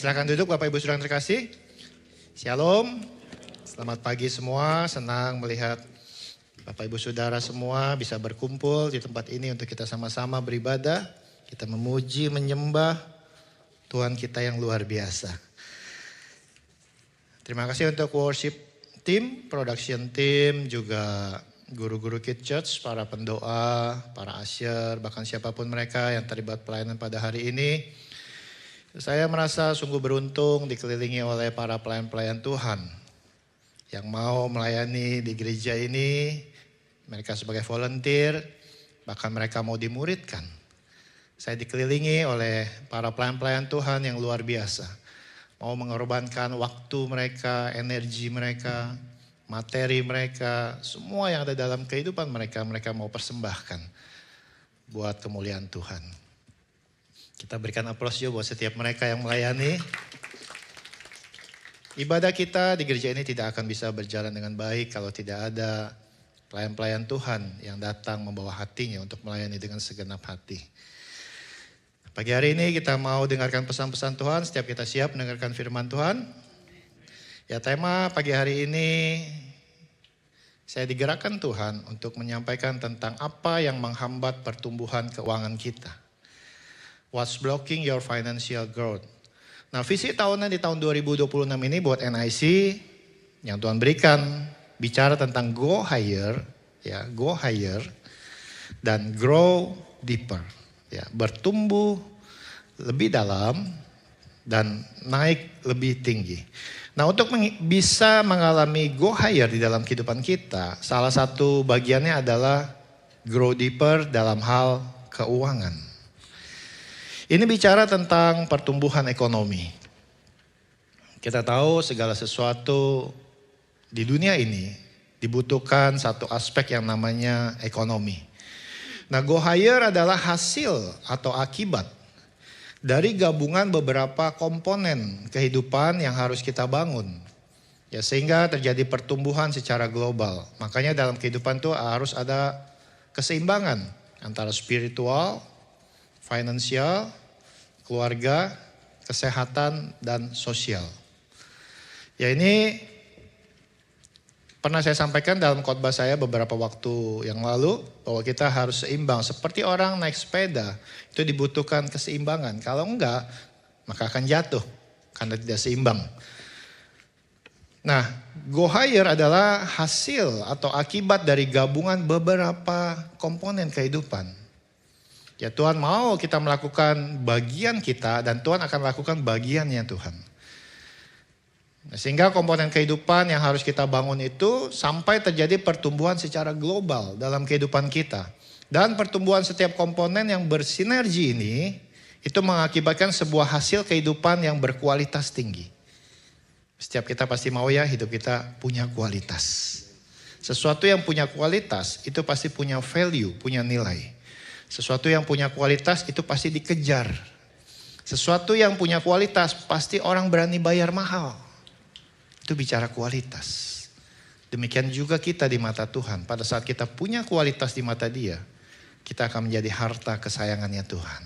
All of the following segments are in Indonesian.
Silakan duduk Bapak Ibu Saudara yang terkasih. Shalom. Selamat pagi semua. Senang melihat Bapak Ibu Saudara semua bisa berkumpul di tempat ini untuk kita sama-sama beribadah. Kita memuji, menyembah Tuhan kita yang luar biasa. Terima kasih untuk worship team, production team, juga guru-guru Kid Church, para pendoa, para usher, bahkan siapapun mereka yang terlibat pelayanan pada hari ini. Saya merasa sungguh beruntung dikelilingi oleh para pelayan-pelayan Tuhan yang mau melayani di gereja ini. Mereka sebagai volunteer, bahkan mereka mau dimuridkan. Saya dikelilingi oleh para pelayan-pelayan Tuhan yang luar biasa. Mau mengorbankan waktu mereka, energi mereka, materi mereka, semua yang ada dalam kehidupan mereka, mereka mau persembahkan buat kemuliaan Tuhan. Kita berikan aplaus juga buat setiap mereka yang melayani. Ibadah kita di gereja ini tidak akan bisa berjalan dengan baik kalau tidak ada pelayan-pelayan Tuhan yang datang membawa hatinya untuk melayani dengan segenap hati. Pagi hari ini kita mau dengarkan pesan-pesan Tuhan. Setiap kita siap mendengarkan firman Tuhan. Ya, tema pagi hari ini saya digerakkan Tuhan untuk menyampaikan tentang apa yang menghambat pertumbuhan keuangan kita. What's blocking your financial growth? Nah, visi tahunan di tahun 2026 ini buat NIC yang Tuhan berikan bicara tentang go higher, ya, go higher dan grow deeper, ya, bertumbuh lebih dalam dan naik lebih tinggi. Nah, untuk bisa mengalami go higher di dalam kehidupan kita, salah satu bagiannya adalah grow deeper dalam hal keuangan. Ini bicara tentang pertumbuhan ekonomi. Kita tahu segala sesuatu di dunia ini dibutuhkan satu aspek yang namanya ekonomi. Nah, go higher adalah hasil atau akibat dari gabungan beberapa komponen kehidupan yang harus kita bangun. Ya, sehingga terjadi pertumbuhan secara global. Makanya dalam kehidupan itu harus ada keseimbangan antara spiritual, finansial, keluarga, kesehatan, dan sosial. Ya, ini pernah saya sampaikan dalam khotbah saya beberapa waktu yang lalu bahwa kita harus seimbang. Seperti orang naik sepeda, itu dibutuhkan keseimbangan. Kalau enggak, maka akan jatuh karena tidak seimbang. Nah, go higher adalah hasil atau akibat dari gabungan beberapa komponen kehidupan. Ya, Tuhan mau kita melakukan bagian kita dan Tuhan akan lakukan bagiannya Tuhan. Nah, sehingga komponen kehidupan yang harus kita bangun itu sampai terjadi pertumbuhan secara global dalam kehidupan kita. Dan pertumbuhan setiap komponen yang bersinergi ini itu mengakibatkan sebuah hasil kehidupan yang berkualitas tinggi. Setiap kita pasti mau ya hidup kita punya kualitas. Sesuatu yang punya kualitas itu pasti punya value, punya nilai. Sesuatu yang punya kualitas itu pasti dikejar. Sesuatu yang punya kualitas pasti orang berani bayar mahal. Itu bicara kualitas. Demikian juga kita di mata Tuhan. Pada saat kita punya kualitas di mata Dia, kita akan menjadi harta kesayangannya Tuhan.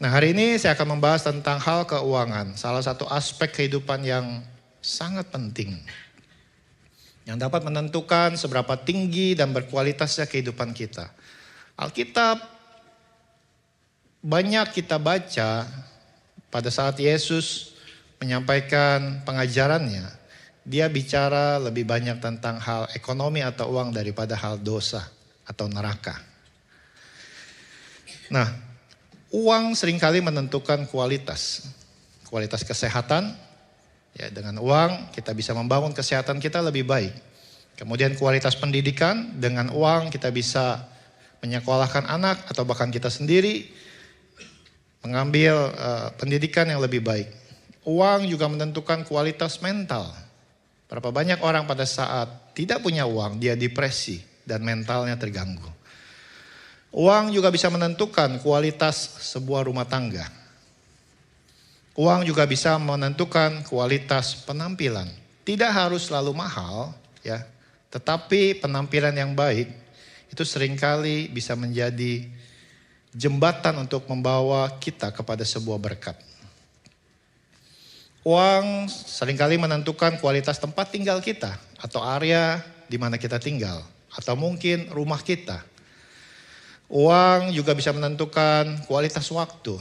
Nah, hari ini saya akan membahas tentang hal keuangan. Salah satu aspek kehidupan yang sangat penting. Yang dapat menentukan seberapa tinggi dan berkualitasnya kehidupan kita. Alkitab banyak kita baca pada saat Yesus menyampaikan pengajarannya. Dia bicara lebih banyak tentang hal ekonomi atau uang daripada hal dosa atau neraka. Nah, uang seringkali menentukan kualitas. Kualitas kesehatan, ya, dengan uang kita bisa membangun kesehatan kita lebih baik. Kemudian kualitas pendidikan, dengan uang kita bisa menyekolahkan anak atau bahkan kita sendiri mengambil pendidikan yang lebih baik. Uang juga menentukan kualitas mental. Berapa banyak orang pada saat tidak punya uang, dia depresi dan mentalnya terganggu. Uang juga bisa menentukan kualitas sebuah rumah tangga. Uang juga bisa menentukan kualitas penampilan. Tidak harus selalu mahal, ya, tetapi penampilan yang baik itu seringkali bisa menjadi jembatan untuk membawa kita kepada sebuah berkat. Uang seringkali menentukan kualitas tempat tinggal kita atau area di mana kita tinggal atau mungkin rumah kita. Uang juga bisa menentukan kualitas waktu.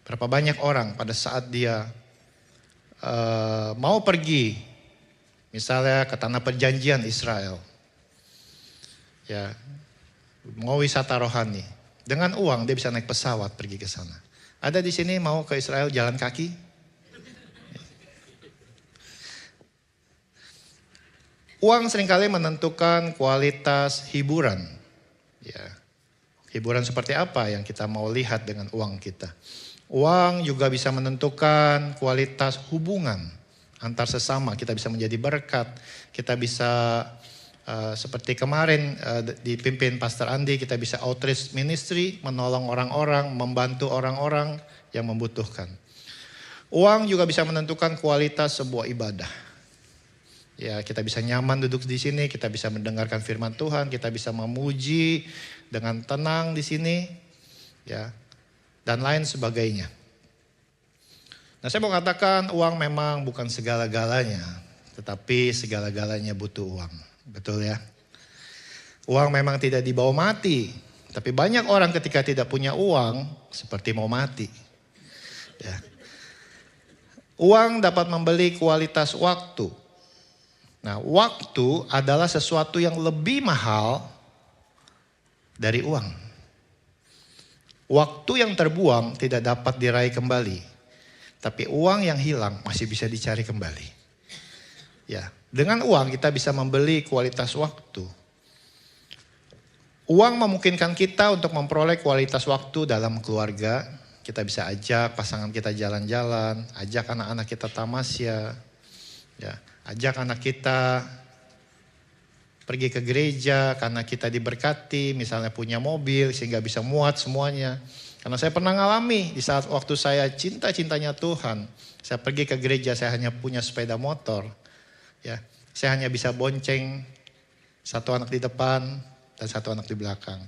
Berapa banyak orang pada saat dia mau pergi, misalnya ke tanah perjanjian Israel, ya, mau wisata rohani, dengan uang dia bisa naik pesawat pergi ke sana. Ada di sini mau ke Israel jalan kaki? Uang seringkali menentukan kualitas hiburan. Ya, hiburan seperti apa yang kita mau lihat dengan uang kita. Uang juga bisa menentukan kualitas hubungan antar sesama. Kita bisa menjadi berkat. Kita bisa seperti kemarin dipimpin Pastor Andi, kita bisa outreach ministry, menolong orang-orang, membantu orang-orang yang membutuhkan. Uang juga bisa menentukan kualitas sebuah ibadah. Ya, kita bisa nyaman duduk di sini, kita bisa mendengarkan firman Tuhan, kita bisa memuji dengan tenang di sini, ya, dan lain sebagainya. Nah, saya mau katakan uang memang bukan segala-galanya, tetapi segala-galanya butuh uang. Betul ya? Uang memang tidak dibawa mati, tapi banyak orang ketika tidak punya uang seperti mau mati. Ya. Uang dapat membeli kualitas waktu. Nah, waktu adalah sesuatu yang lebih mahal dari uang. Waktu yang terbuang tidak dapat diraih kembali. Tapi uang yang hilang masih bisa dicari kembali. Ya, dengan uang kita bisa membeli kualitas waktu. Uang memungkinkan kita untuk memperoleh kualitas waktu dalam keluarga. Kita bisa ajak pasangan kita jalan-jalan, ajak anak-anak kita tamasya, ya. Ajak anak kita pergi ke gereja karena kita diberkati, misalnya punya mobil sehingga bisa muat semuanya. Karena saya pernah ngalami di saat waktu saya cinta-cintanya Tuhan, saya pergi ke gereja, saya hanya punya sepeda motor. Ya, saya hanya bisa bonceng satu anak di depan dan satu anak di belakang.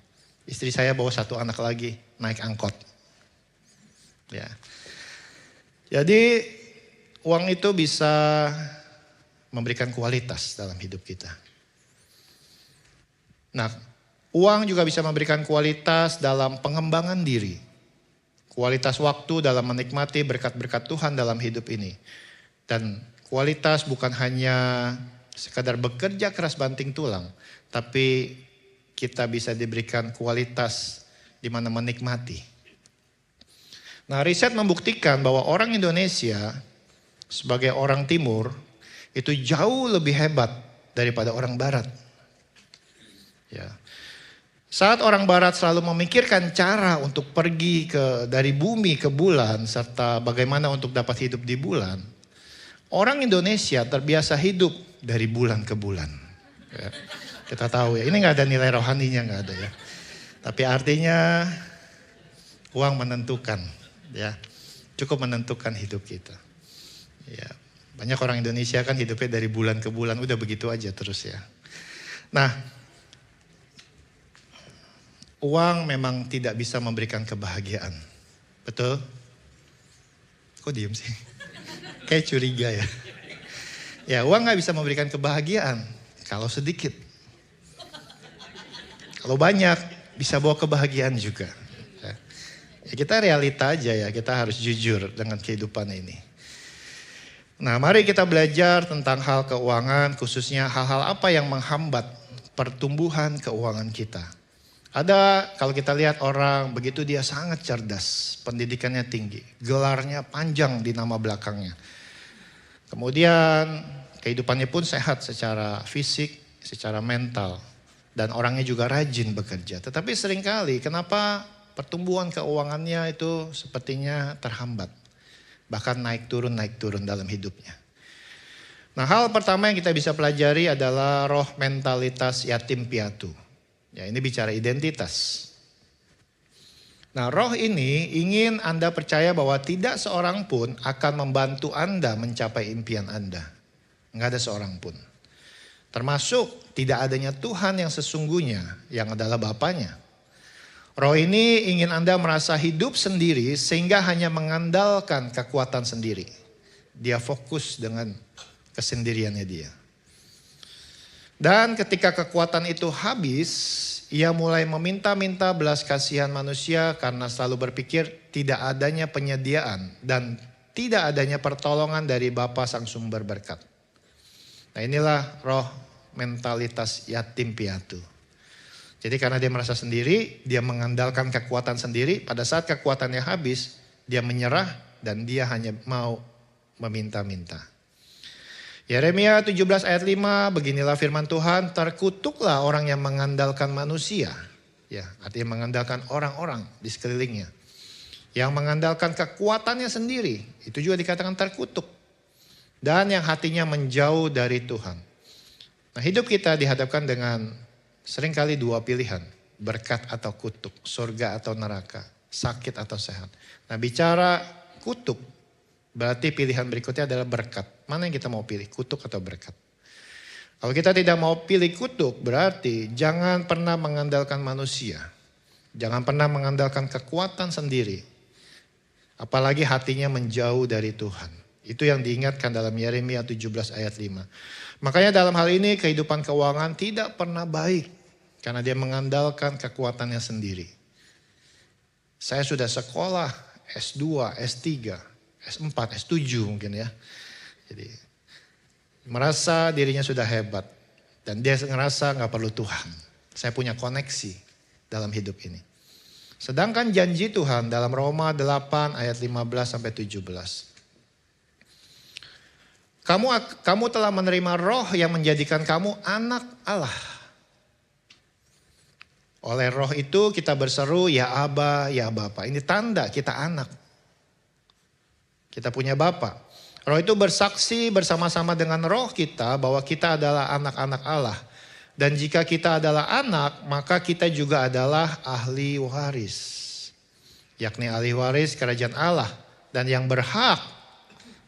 Istri saya bawa satu anak lagi naik angkot. Ya. Jadi uang itu bisa memberikan kualitas dalam hidup kita. Nah, uang juga bisa memberikan kualitas dalam pengembangan diri. Kualitas waktu dalam menikmati berkat-berkat Tuhan dalam hidup ini. Dan kualitas bukan hanya sekadar bekerja keras banting tulang, tapi kita bisa diberikan kualitas di mana menikmati. Nah, riset membuktikan bahwa orang Indonesia sebagai orang timur itu jauh lebih hebat daripada orang barat. Ya. Saat orang barat selalu memikirkan cara untuk pergi dari bumi ke bulan serta bagaimana untuk dapat hidup di bulan, orang Indonesia terbiasa hidup dari bulan ke bulan. Ya. Kita tahu ya, ini nggak ada nilai rohaninya, nggak ada ya. Tapi artinya uang menentukan, ya, cukup menentukan hidup kita. Ya. Banyak orang Indonesia kan hidupnya dari bulan ke bulan, udah begitu aja terus ya. Nah, uang memang tidak bisa memberikan kebahagiaan. Betul? Kok diem sih? Kayak curiga ya. Ya, uang gak bisa memberikan kebahagiaan kalau sedikit. Kalau banyak, bisa bawa kebahagiaan juga. Ya, kita realita aja ya, kita harus jujur dengan kehidupan ini. Nah, mari kita belajar tentang hal keuangan, khususnya hal-hal apa yang menghambat pertumbuhan keuangan kita. Ada, kalau kita lihat orang, begitu dia sangat cerdas, pendidikannya tinggi, gelarnya panjang di nama belakangnya. Kemudian kehidupannya pun sehat secara fisik, secara mental. Dan orangnya juga rajin bekerja. Tetapi seringkali kenapa pertumbuhan keuangannya itu sepertinya terhambat. Bahkan naik turun dalam hidupnya. Nah, hal pertama yang kita bisa pelajari adalah roh mentalitas yatim piatu. Ya, ini bicara identitas. Nah, roh ini ingin Anda percaya bahwa tidak seorang pun akan membantu Anda mencapai impian Anda. Enggak ada seorang pun. Termasuk tidak adanya Tuhan yang sesungguhnya, yang adalah Bapanya. Roh ini ingin Anda merasa hidup sendiri sehingga hanya mengandalkan kekuatan sendiri. Dia fokus dengan kesendiriannya dia. Dan ketika kekuatan itu habis, ia mulai meminta-minta belas kasihan manusia karena selalu berpikir tidak adanya penyediaan dan tidak adanya pertolongan dari Bapa Sang Sumber berkat. Nah, inilah roh mentalitas yatim piatu. Jadi karena dia merasa sendiri, dia mengandalkan kekuatan sendiri. Pada saat kekuatannya habis, dia menyerah dan dia hanya mau meminta-minta. Yeremia 17 ayat 5, beginilah firman Tuhan, terkutuklah orang yang mengandalkan manusia. Ya, artinya mengandalkan orang-orang di sekelilingnya. Yang mengandalkan kekuatannya sendiri, itu juga dikatakan terkutuk. Dan yang hatinya menjauh dari Tuhan. Nah, hidup kita dihadapkan dengan seringkali dua pilihan, berkat atau kutuk, surga atau neraka, sakit atau sehat. Nah, bicara kutuk, berarti pilihan berikutnya adalah berkat. Mana yang kita mau pilih, kutuk atau berkat? Kalau kita tidak mau pilih kutuk, berarti jangan pernah mengandalkan manusia. Jangan pernah mengandalkan kekuatan sendiri. Apalagi hatinya menjauh dari Tuhan. Itu yang diingatkan dalam Yeremia 17 ayat 5. Makanya dalam hal ini kehidupan keuangan tidak pernah baik. Karena dia mengandalkan kekuatannya sendiri. Saya sudah sekolah S2, S3, S4, S7 mungkin ya. Jadi merasa dirinya sudah hebat. Dan dia ngerasa gak perlu Tuhan. Saya punya koneksi dalam hidup ini. Sedangkan janji Tuhan dalam Roma 8 ayat 15 sampai 17. Kamu telah menerima roh yang menjadikan kamu anak Allah. Oleh roh itu kita berseru, ya Aba, ya Bapa. Ini tanda kita anak. Kita punya Bapa. Roh itu bersaksi bersama-sama dengan roh kita bahwa kita adalah anak-anak Allah. Dan jika kita adalah anak, maka kita juga adalah ahli waris. Yakni ahli waris kerajaan Allah. Dan yang berhak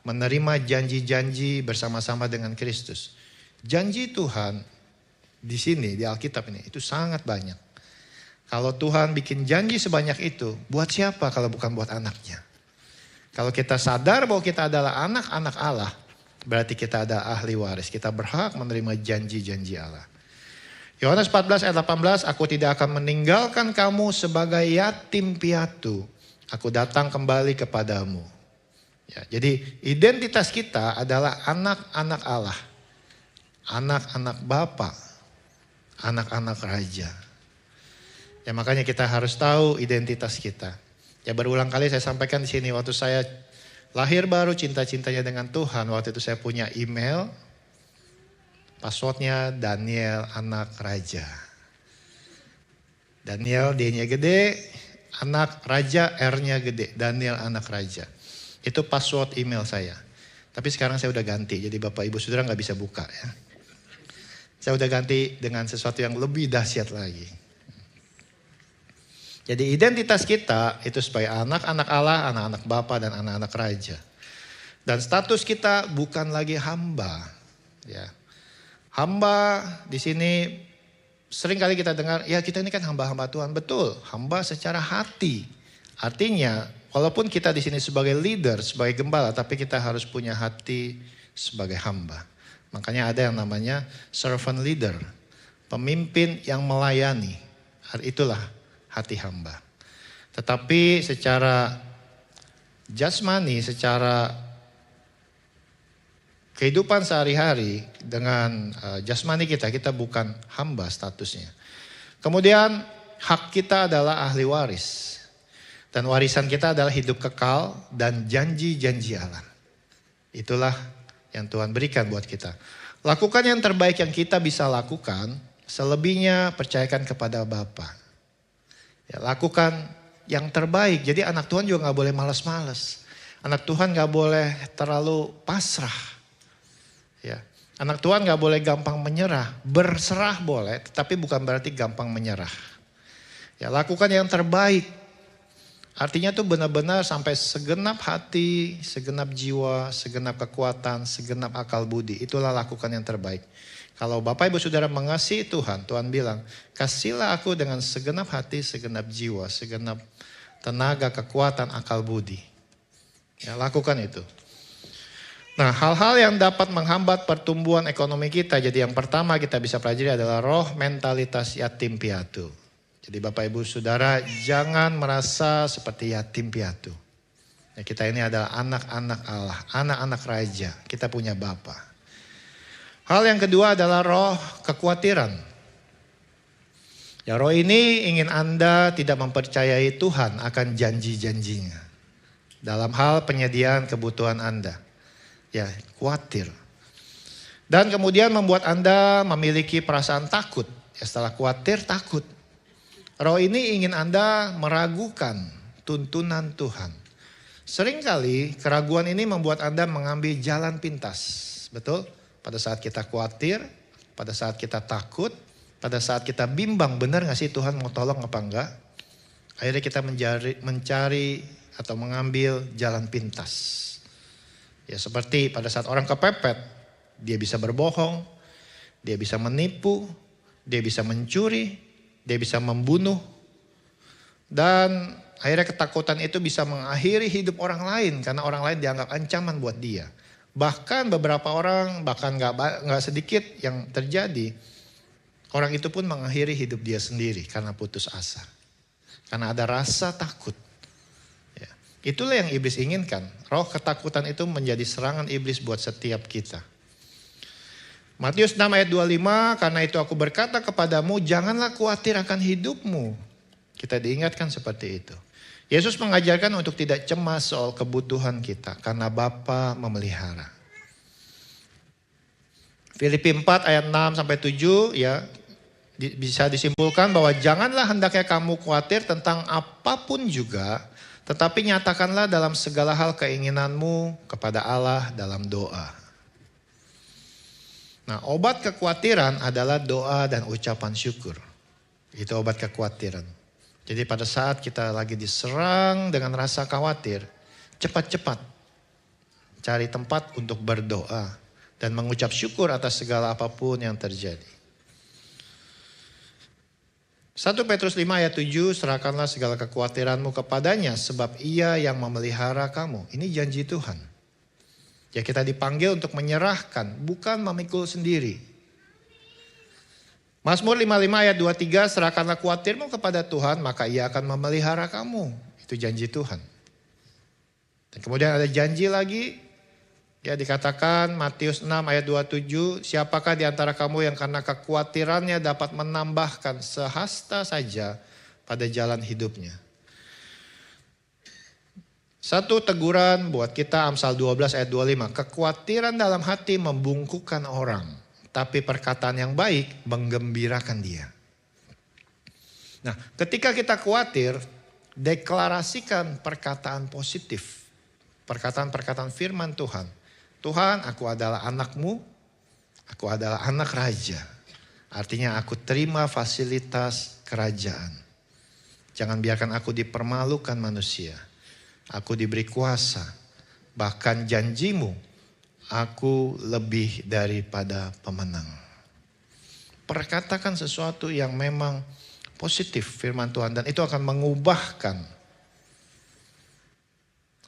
menerima janji-janji bersama-sama dengan Kristus. Janji Tuhan di sini, di Alkitab ini, itu sangat banyak. Kalau Tuhan bikin janji sebanyak itu, buat siapa kalau bukan buat anaknya? Kalau kita sadar bahwa kita adalah anak-anak Allah, berarti kita ada ahli waris. Kita berhak menerima janji-janji Allah. Yohanes 14 ayat 18, aku tidak akan meninggalkan kamu sebagai yatim piatu. Aku datang kembali kepadamu. Ya, jadi identitas kita adalah anak-anak Allah. Anak-anak Bapa, anak-anak Raja. Ya makanya kita harus tahu identitas kita. Ya berulang kali saya sampaikan di sini waktu saya lahir baru cinta-cintanya dengan Tuhan. Waktu itu saya punya email, passwordnya Daniel anak raja. Daniel D-nya gede, anak raja R-nya gede. Daniel anak raja. Itu password email saya. Tapi sekarang saya udah ganti, jadi Bapak Ibu Saudara gak bisa buka ya. Saya udah ganti dengan sesuatu yang lebih dahsyat lagi. Jadi identitas kita itu sebagai anak-anak Allah, anak-anak Bapa dan anak-anak Raja. Dan status kita bukan lagi hamba. Ya. Hamba di sini sering kali kita dengar, ya kita ini kan hamba-hamba Tuhan. Betul, hamba secara hati. Artinya, walaupun kita di sini sebagai leader, sebagai gembala, tapi kita harus punya hati sebagai hamba. Makanya ada yang namanya servant leader, pemimpin yang melayani. Itulah hati hamba. Tetapi secara jasmani, secara kehidupan sehari-hari dengan jasmani kita bukan hamba statusnya. Kemudian hak kita adalah ahli waris. Dan warisan kita adalah hidup kekal dan janji-janji Allah. Itulah yang Tuhan berikan buat kita. Lakukan yang terbaik yang kita bisa lakukan, selebihnya percayakan kepada Bapa. Ya, lakukan yang terbaik. Jadi anak Tuhan juga gak boleh malas-malas. Anak Tuhan gak boleh terlalu pasrah. Ya, anak Tuhan gak boleh gampang menyerah. Berserah boleh, tapi bukan berarti gampang menyerah. Ya, lakukan yang terbaik. Artinya tuh benar-benar sampai segenap hati, segenap jiwa, segenap kekuatan, segenap akal budi. Itulah lakukan yang terbaik. Kalau Bapak Ibu Saudara mengasihi Tuhan, Tuhan bilang, kasihlah aku dengan segenap hati, segenap jiwa, segenap tenaga, kekuatan, akal budi. Ya, lakukan itu. Nah, hal-hal yang dapat menghambat pertumbuhan ekonomi kita. Jadi yang pertama kita bisa pelajari adalah roh mentalitas yatim piatu. Jadi Bapak Ibu Saudara, jangan merasa seperti yatim piatu. Ya, kita ini adalah anak-anak Allah, anak-anak raja. Kita punya Bapa. Hal yang kedua adalah roh kekhawatiran. Ya, roh ini ingin Anda tidak mempercayai Tuhan akan janji-janjinya. Dalam hal penyediaan kebutuhan Anda. Ya, khawatir. Dan kemudian membuat Anda memiliki perasaan takut. Ya, setelah khawatir, takut. Roh ini ingin Anda meragukan tuntunan Tuhan. Seringkali keraguan ini membuat Anda mengambil jalan pintas. Betul? Pada saat kita khawatir, pada saat kita takut, pada saat kita bimbang, benar gak sih Tuhan mau tolong apa enggak? Akhirnya kita mencari atau mengambil jalan pintas. Ya seperti pada saat orang kepepet, dia bisa berbohong, dia bisa menipu, dia bisa mencuri, dia bisa membunuh. Dan akhirnya ketakutan itu bisa mengakhiri hidup orang lain karena orang lain dianggap ancaman buat dia. Bahkan beberapa orang, bahkan gak sedikit yang terjadi, orang itu pun mengakhiri hidup dia sendiri karena putus asa. Karena ada rasa takut. Itulah yang iblis inginkan. Roh ketakutan itu menjadi serangan iblis buat setiap kita. Matius 6 ayat 25, karena itu aku berkata kepadamu, janganlah khawatir akan hidupmu. Kita diingatkan seperti itu. Yesus mengajarkan untuk tidak cemas soal kebutuhan kita, karena Bapa memelihara. Filipi 4 ayat 6 sampai 7 ya bisa disimpulkan bahwa janganlah hendaknya kamu khawatir tentang apapun juga, tetapi nyatakanlah dalam segala hal keinginanmu kepada Allah dalam doa. Nah, obat kekhawatiran adalah doa dan ucapan syukur. Itu obat kekhawatiran. Jadi pada saat kita lagi diserang dengan rasa khawatir, cepat-cepat cari tempat untuk berdoa dan mengucap syukur atas segala apapun yang terjadi. 1 Petrus 5 ayat 7, serahkanlah segala kekhawatiranmu kepadanya sebab ia yang memelihara kamu. Ini janji Tuhan. Ya kita dipanggil untuk menyerahkan, bukan memikul sendiri. Mazmur 55 ayat 23, serahkanlah khawatirmu kepada Tuhan maka ia akan memelihara kamu. Itu janji Tuhan. Dan kemudian ada janji lagi. Ya dikatakan Matius 6 ayat 27, siapakah di antara kamu yang karena kekhawatirannya dapat menambahkan sehasta saja pada jalan hidupnya. Satu teguran buat kita Amsal 12 ayat 25, kekhawatiran dalam hati membungkukkan orang, tapi perkataan yang baik menggembirakan dia. Nah ketika kita khawatir, deklarasikan perkataan positif, perkataan-perkataan firman Tuhan. Tuhan, aku adalah anakmu, aku adalah anak raja. Artinya aku terima fasilitas kerajaan. Jangan biarkan aku dipermalukan manusia. Aku diberi kuasa. Bahkan janjimu, aku lebih daripada pemenang. Perkatakan sesuatu yang memang positif firman Tuhan. Dan itu akan mengubahkan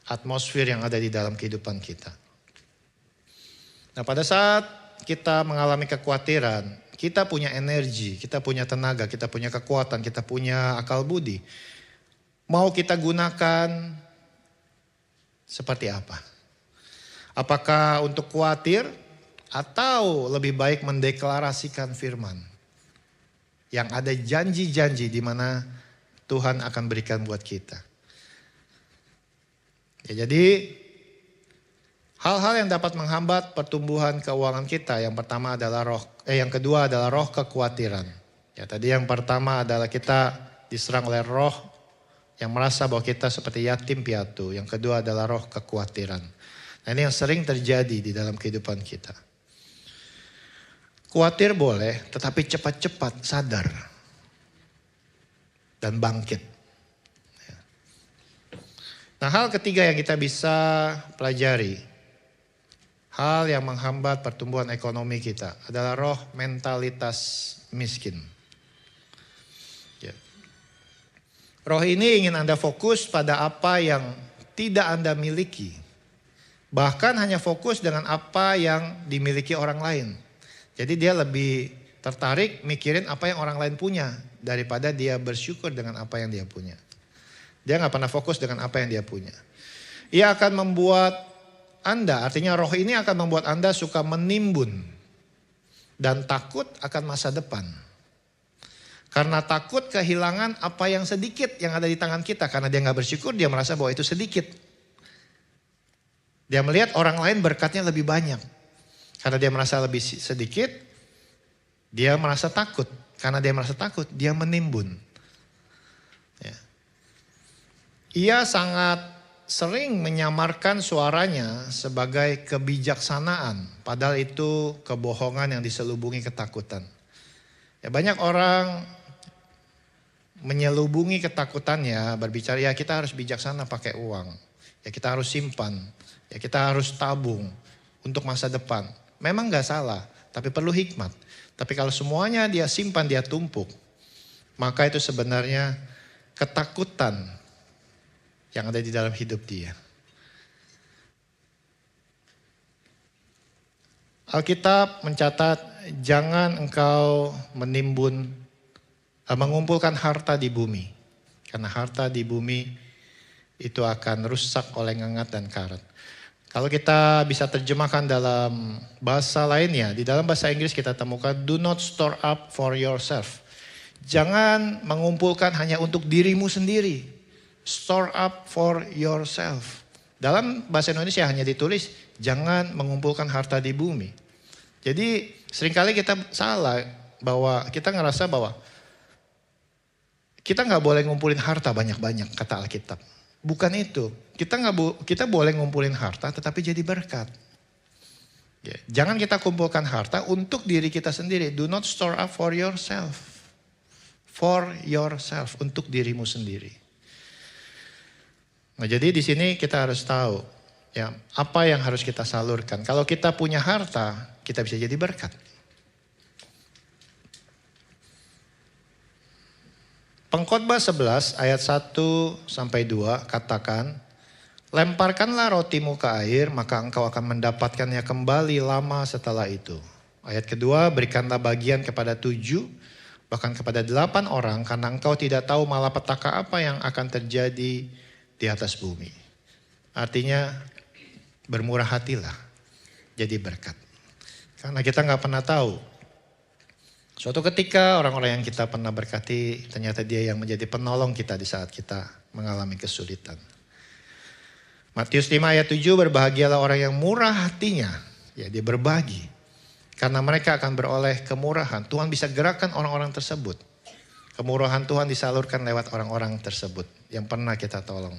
atmosfer yang ada di dalam kehidupan kita. Nah pada saat kita mengalami kekhawatiran, kita punya energi, kita punya tenaga, kita punya kekuatan, kita punya akal budi. Mau kita gunakan seperti apa? Apakah untuk khawatir atau lebih baik mendeklarasikan firman? Yang ada janji-janji di mana Tuhan akan berikan buat kita. Ya, jadi hal-hal yang dapat menghambat pertumbuhan keuangan kita, yang pertama adalah yang kedua adalah roh kekhawatiran. Ya, tadi yang pertama adalah kita diserang oleh roh yang merasa bahwa kita seperti yatim piatu. Yang kedua adalah roh kekhawatiran. Nah, ini yang sering terjadi di dalam kehidupan kita. Khawatir boleh, tetapi cepat-cepat sadar dan bangkit. Nah, hal ketiga yang kita bisa pelajari, hal yang menghambat pertumbuhan ekonomi kita adalah roh mentalitas miskin. Ya. Roh ini ingin Anda fokus pada apa yang tidak Anda miliki. Bahkan hanya fokus dengan apa yang dimiliki orang lain. Jadi dia lebih tertarik mikirin apa yang orang lain punya daripada dia bersyukur dengan apa yang dia punya. Dia nggak pernah fokus dengan apa yang dia punya. Ia akan membuat Anda, artinya roh ini akan membuat Anda suka menimbun dan takut akan masa depan. Karena takut kehilangan apa yang sedikit yang ada di tangan kita. Karena dia nggak bersyukur, dia merasa bahwa itu sedikit. Dia melihat orang lain berkatnya lebih banyak. Karena dia merasa lebih sedikit, dia merasa takut. Karena dia merasa takut, dia menimbun. Ya. Ia sangat sering menyamarkan suaranya sebagai kebijaksanaan. Padahal itu kebohongan yang diselubungi ketakutan. Ya, banyak orang menyelubungi ketakutannya berbicara, ya kita harus bijaksana pakai uang. Ya kita harus simpan. Ya kita harus tabung untuk masa depan. Memang gak salah, tapi perlu hikmat. Tapi kalau semuanya dia simpan, dia tumpuk, maka itu sebenarnya ketakutan yang ada di dalam hidup dia. Alkitab mencatat, jangan engkau mengumpulkan harta di bumi. Karena harta di bumi itu akan rusak oleh ngengat dan karat. Kalau kita bisa terjemahkan dalam bahasa lainnya, di dalam bahasa Inggris kita temukan, do not store up for yourself. Jangan mengumpulkan hanya untuk dirimu sendiri. Store up for yourself. Dalam bahasa Indonesia hanya ditulis, jangan mengumpulkan harta di bumi. Jadi seringkali kita salah, bahwa kita ngerasa bahwa kita nggak boleh ngumpulin harta banyak-banyak, kata Alkitab. Bukan itu. Kita boleh ngumpulin harta tetapi jadi berkat. Ya, jangan kita kumpulkan harta untuk diri kita sendiri. Do not store up for yourself. For yourself, untuk dirimu sendiri. Nah, jadi di sini kita harus tahu ya, apa yang harus kita salurkan. Kalau kita punya harta, kita bisa jadi berkat. Pengkhotbah 11 ayat 1 sampai 2 katakan, lemparkanlah rotimu ke air, maka engkau akan mendapatkannya kembali lama setelah itu. Ayat kedua, berikanlah bagian kepada 7, bahkan kepada 8 orang, karena engkau tidak tahu malapetaka apa yang akan terjadi di atas bumi. Artinya, bermurah hatilah, jadi berkat. Karena kita nggak pernah tahu. Suatu ketika orang-orang yang kita pernah berkati, ternyata dia yang menjadi penolong kita di saat kita mengalami kesulitan. Matius 5 ayat 7, berbahagialah orang yang murah hatinya. Ya, dia berbagi. Karena mereka akan beroleh kemurahan. Tuhan bisa gerakkan orang-orang tersebut. Kemurahan Tuhan disalurkan lewat orang-orang tersebut yang pernah kita tolong.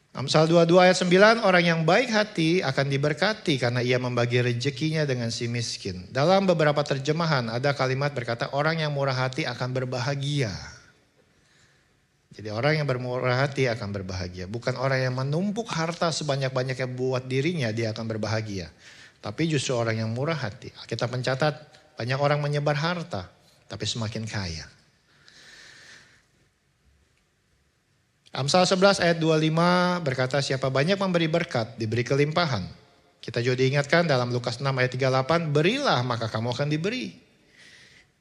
Amsal 22 ayat 9, orang yang baik hati akan diberkati karena ia membagi rezekinya dengan si miskin. Dalam beberapa terjemahan ada kalimat berkata orang yang murah hati akan berbahagia. Jadi orang yang bermurah hati akan berbahagia. Bukan orang yang menumpuk harta sebanyak-banyaknya buat dirinya dia akan berbahagia. Tapi justru orang yang murah hati. Kita mencatat banyak orang menyebar harta tapi semakin kaya. Amsal 11 ayat 25 berkata, siapa banyak memberi berkat, diberi kelimpahan. Kita juga diingatkan dalam Lukas 6 ayat 38, berilah maka kamu akan diberi.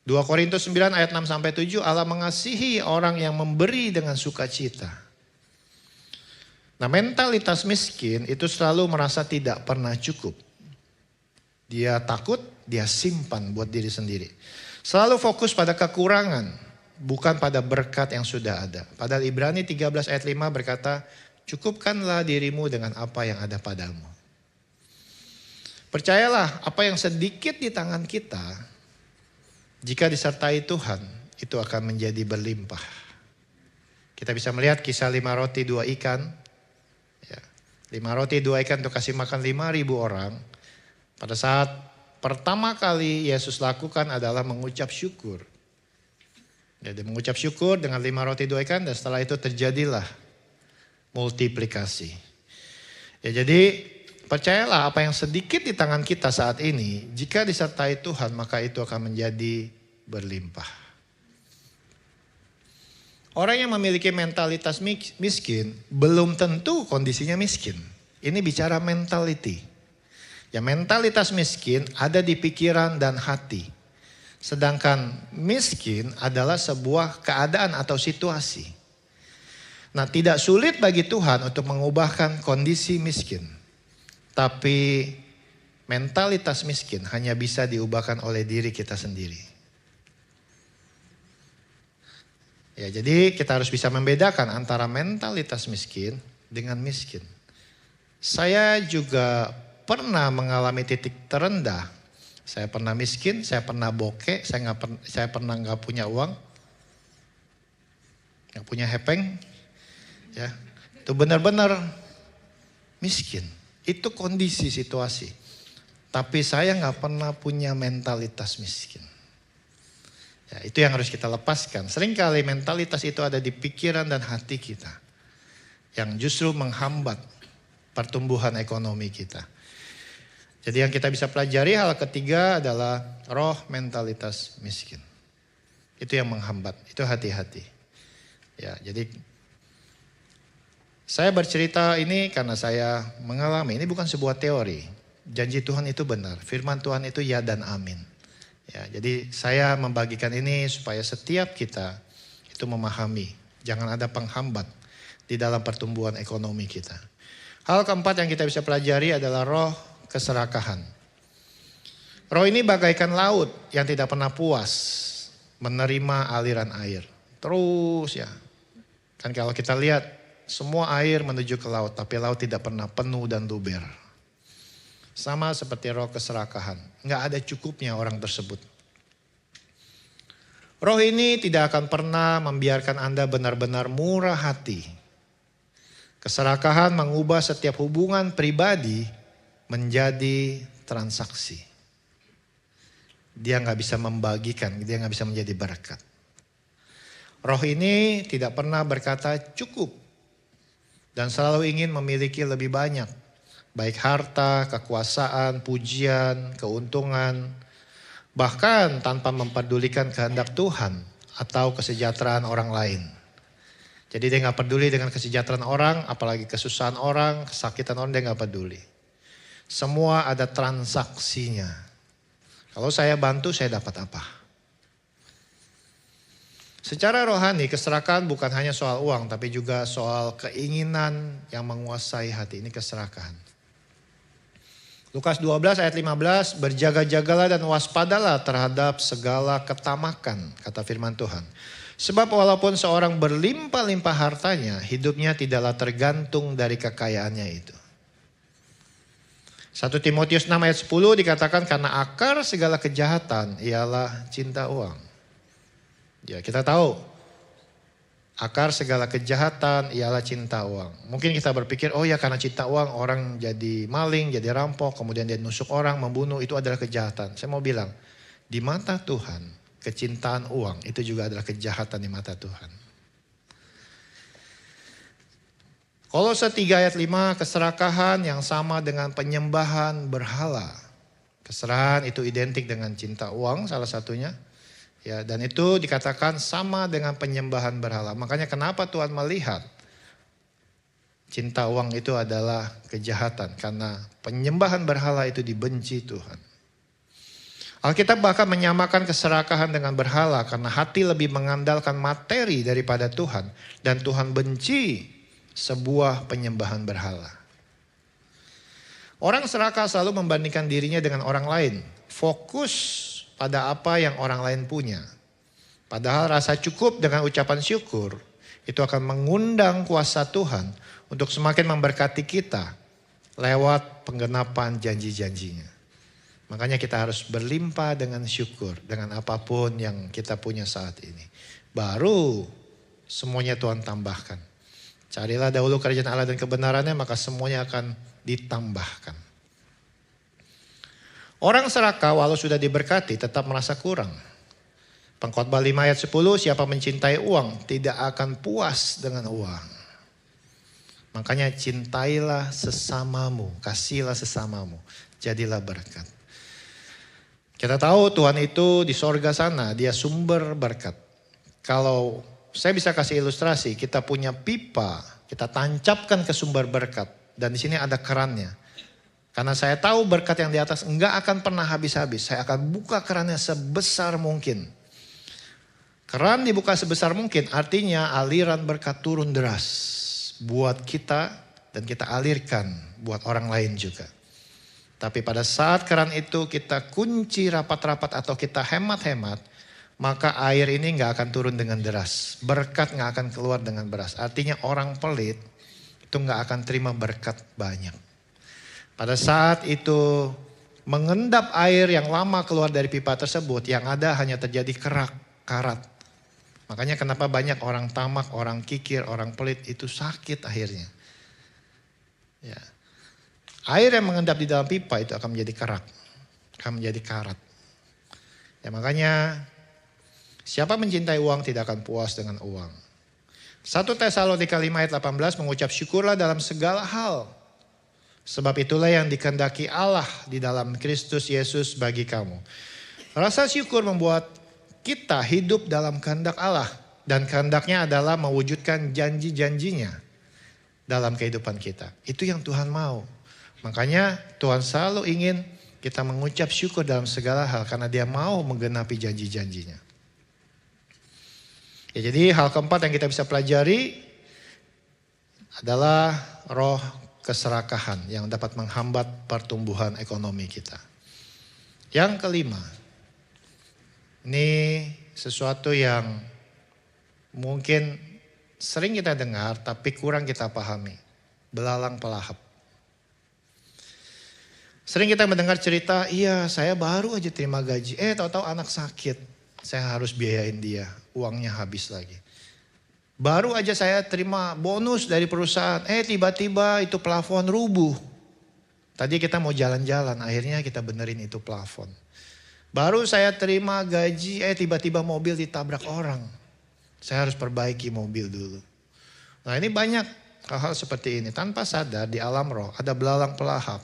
2 Korintus 9 ayat 6 sampai 7, Allah mengasihi orang yang memberi dengan sukacita. Nah, mentalitas miskin itu selalu merasa tidak pernah cukup. Dia takut, dia simpan buat diri sendiri. Selalu fokus pada kekurangan. Bukan pada berkat yang sudah ada. Padahal Ibrani 13 ayat 5 berkata, cukupkanlah dirimu dengan apa yang ada padamu. Percayalah, apa yang sedikit di tangan kita, jika disertai Tuhan, itu akan menjadi berlimpah. Kita bisa melihat kisah 5 roti 2 ikan. Ya, 5 roti 2 ikan untuk kasih makan 5.000 orang. Pada saat pertama kali Yesus lakukan adalah mengucap syukur. Jadi mengucap syukur dengan 5 roti 2 ikan dan setelah itu terjadilah multiplikasi. Ya, jadi percayalah apa yang sedikit di tangan kita saat ini, jika disertai Tuhan maka itu akan menjadi berlimpah. Orang yang memiliki mentalitas miskin belum tentu kondisinya miskin. Ini bicara mentality. Ya, mentalitas miskin ada di pikiran dan hati. Sedangkan miskin adalah sebuah keadaan atau situasi. Nah, tidak sulit bagi Tuhan untuk mengubahkan kondisi miskin. Tapi mentalitas miskin hanya bisa diubahkan oleh diri kita sendiri. Ya, jadi kita harus bisa membedakan antara mentalitas miskin dengan miskin. Saya juga pernah mengalami titik terendah. Saya pernah miskin, saya pernah bokeh, saya pernah nggak punya uang, nggak punya hepeng, ya itu benar-benar miskin. Itu kondisi situasi. Tapi saya nggak pernah punya mentalitas miskin. Ya, itu yang harus kita lepaskan. Seringkali mentalitas itu ada di pikiran dan hati kita, yang justru menghambat pertumbuhan ekonomi kita. Jadi yang kita bisa pelajari hal ketiga adalah roh mentalitas miskin. Itu yang menghambat, itu hati-hati. Ya, jadi saya bercerita ini karena saya mengalami, ini bukan sebuah teori. Janji Tuhan itu benar, firman Tuhan itu ya dan amin. Ya, jadi saya membagikan ini supaya setiap kita itu memahami, jangan ada penghambat di dalam pertumbuhan ekonomi kita. Hal keempat yang kita bisa pelajari adalah roh keserakahan. Roh ini bagaikan laut yang tidak pernah puas menerima aliran air. Terus ya. Kan kalau kita lihat semua air menuju ke laut, tapi laut tidak pernah penuh dan luber. Sama seperti roh keserakahan. Nggak ada cukupnya orang tersebut. Roh ini tidak akan pernah membiarkan Anda benar-benar murah hati. Keserakahan mengubah setiap hubungan pribadi menjadi transaksi. Dia nggak bisa membagikan, dia nggak bisa menjadi berkat. Roh ini tidak pernah berkata cukup dan selalu ingin memiliki lebih banyak, baik harta, kekuasaan, pujian, keuntungan, bahkan tanpa mempedulikan kehendak Tuhan atau kesejahteraan orang lain. Jadi dia nggak peduli dengan kesejahteraan orang, apalagi kesusahan orang, kesakitan orang, dia nggak peduli. Semua ada transaksinya. Kalau saya bantu, saya dapat apa? Secara rohani, keserakahan bukan hanya soal uang, tapi juga soal keinginan yang menguasai hati. Ini keserakahan. Lukas 12 ayat 15, berjaga-jagalah dan waspadalah terhadap segala ketamakan, kata firman Tuhan. Sebab walaupun seorang berlimpah-limpah hartanya, hidupnya tidaklah tergantung dari kekayaannya itu. 1 Timotius 6 ayat 10 dikatakan karena akar segala kejahatan ialah cinta uang. Ya, kita tahu akar segala kejahatan ialah cinta uang. Mungkin kita berpikir, oh ya karena cinta uang orang jadi maling, jadi rampok, kemudian dia nusuk orang, membunuh, itu adalah kejahatan. Saya mau bilang, di mata Tuhan, kecintaan uang itu juga adalah kejahatan di mata Tuhan. Kolose 3 ayat 5, keserakahan yang sama dengan penyembahan berhala. Keserahan itu identik dengan cinta uang salah satunya. Ya, dan itu dikatakan sama dengan penyembahan berhala. Makanya kenapa Tuhan melihat cinta uang itu adalah kejahatan. Karena penyembahan berhala itu dibenci Tuhan. Alkitab bahkan menyamakan keserakahan dengan berhala. Karena hati lebih mengandalkan materi daripada Tuhan. Dan Tuhan benci sebuah penyembahan berhala. Orang serakah selalu membandingkan dirinya dengan orang lain. Fokus pada apa yang orang lain punya. Padahal rasa cukup dengan ucapan syukur itu akan mengundang kuasa Tuhan untuk semakin memberkati kita lewat penggenapan janji-janjinya. Makanya kita harus berlimpah dengan syukur dengan apapun yang kita punya saat ini. Baru semuanya Tuhan tambahkan. Carilah dahulu kerajaan Allah dan kebenarannya, maka semuanya akan ditambahkan. Orang serakah walau sudah diberkati tetap merasa kurang. Pengkhotbah 5 ayat 10, siapa mencintai uang tidak akan puas dengan uang. Makanya cintailah sesamamu, kasihlah sesamamu, jadilah berkat. Kita tahu Tuhan itu di sorga sana, dia sumber berkat. Kalau saya bisa kasih ilustrasi, kita punya pipa, kita tancapkan ke sumber berkat. Dan di sini ada kerannya. Karena saya tahu berkat yang di atas enggak akan pernah habis-habis. Saya akan buka kerannya sebesar mungkin. Keran dibuka sebesar mungkin artinya aliran berkat turun deras. Buat kita dan kita alirkan buat orang lain juga. Tapi pada saat keran itu kita kunci rapat-rapat atau kita hemat-hemat, maka air ini nggak akan turun dengan deras. Berkat nggak akan keluar dengan deras. Artinya orang pelit itu nggak akan terima berkat banyak. Pada saat itu mengendap air yang lama keluar dari pipa tersebut, yang ada hanya terjadi kerak, karat. Makanya kenapa banyak orang tamak, orang kikir, orang pelit itu sakit akhirnya. Ya. Air yang mengendap di dalam pipa itu akan menjadi kerak, akan menjadi karat. Ya makanya siapa mencintai uang tidak akan puas dengan uang. 1 Tesalonika 5 ayat 18 mengucap syukurlah dalam segala hal. Sebab itulah yang dikehendaki Allah di dalam Kristus Yesus bagi kamu. Rasa syukur membuat kita hidup dalam kehendak Allah. Dan kehendaknya adalah mewujudkan janji-janjinya dalam kehidupan kita. Itu yang Tuhan mau. Makanya Tuhan selalu ingin kita mengucap syukur dalam segala hal. Karena dia mau menggenapi janji-janjinya. Ya, jadi hal keempat yang kita bisa pelajari adalah roh keserakahan yang dapat menghambat pertumbuhan ekonomi kita. Yang kelima, ini sesuatu yang mungkin sering kita dengar tapi kurang kita pahami. Belalang pelahap. Sering kita mendengar cerita, iya saya baru aja terima gaji. Tahu-tahu anak sakit. Saya harus biayain dia. Uangnya habis lagi. Baru aja saya terima bonus dari perusahaan. Tiba-tiba itu plafon rubuh. Tadi kita mau jalan-jalan. Akhirnya kita benerin itu plafon. Baru saya terima gaji, tiba-tiba mobil ditabrak orang. Saya harus perbaiki mobil dulu. Nah ini banyak hal-hal seperti ini. Tanpa sadar di alam roh ada belalang pelahap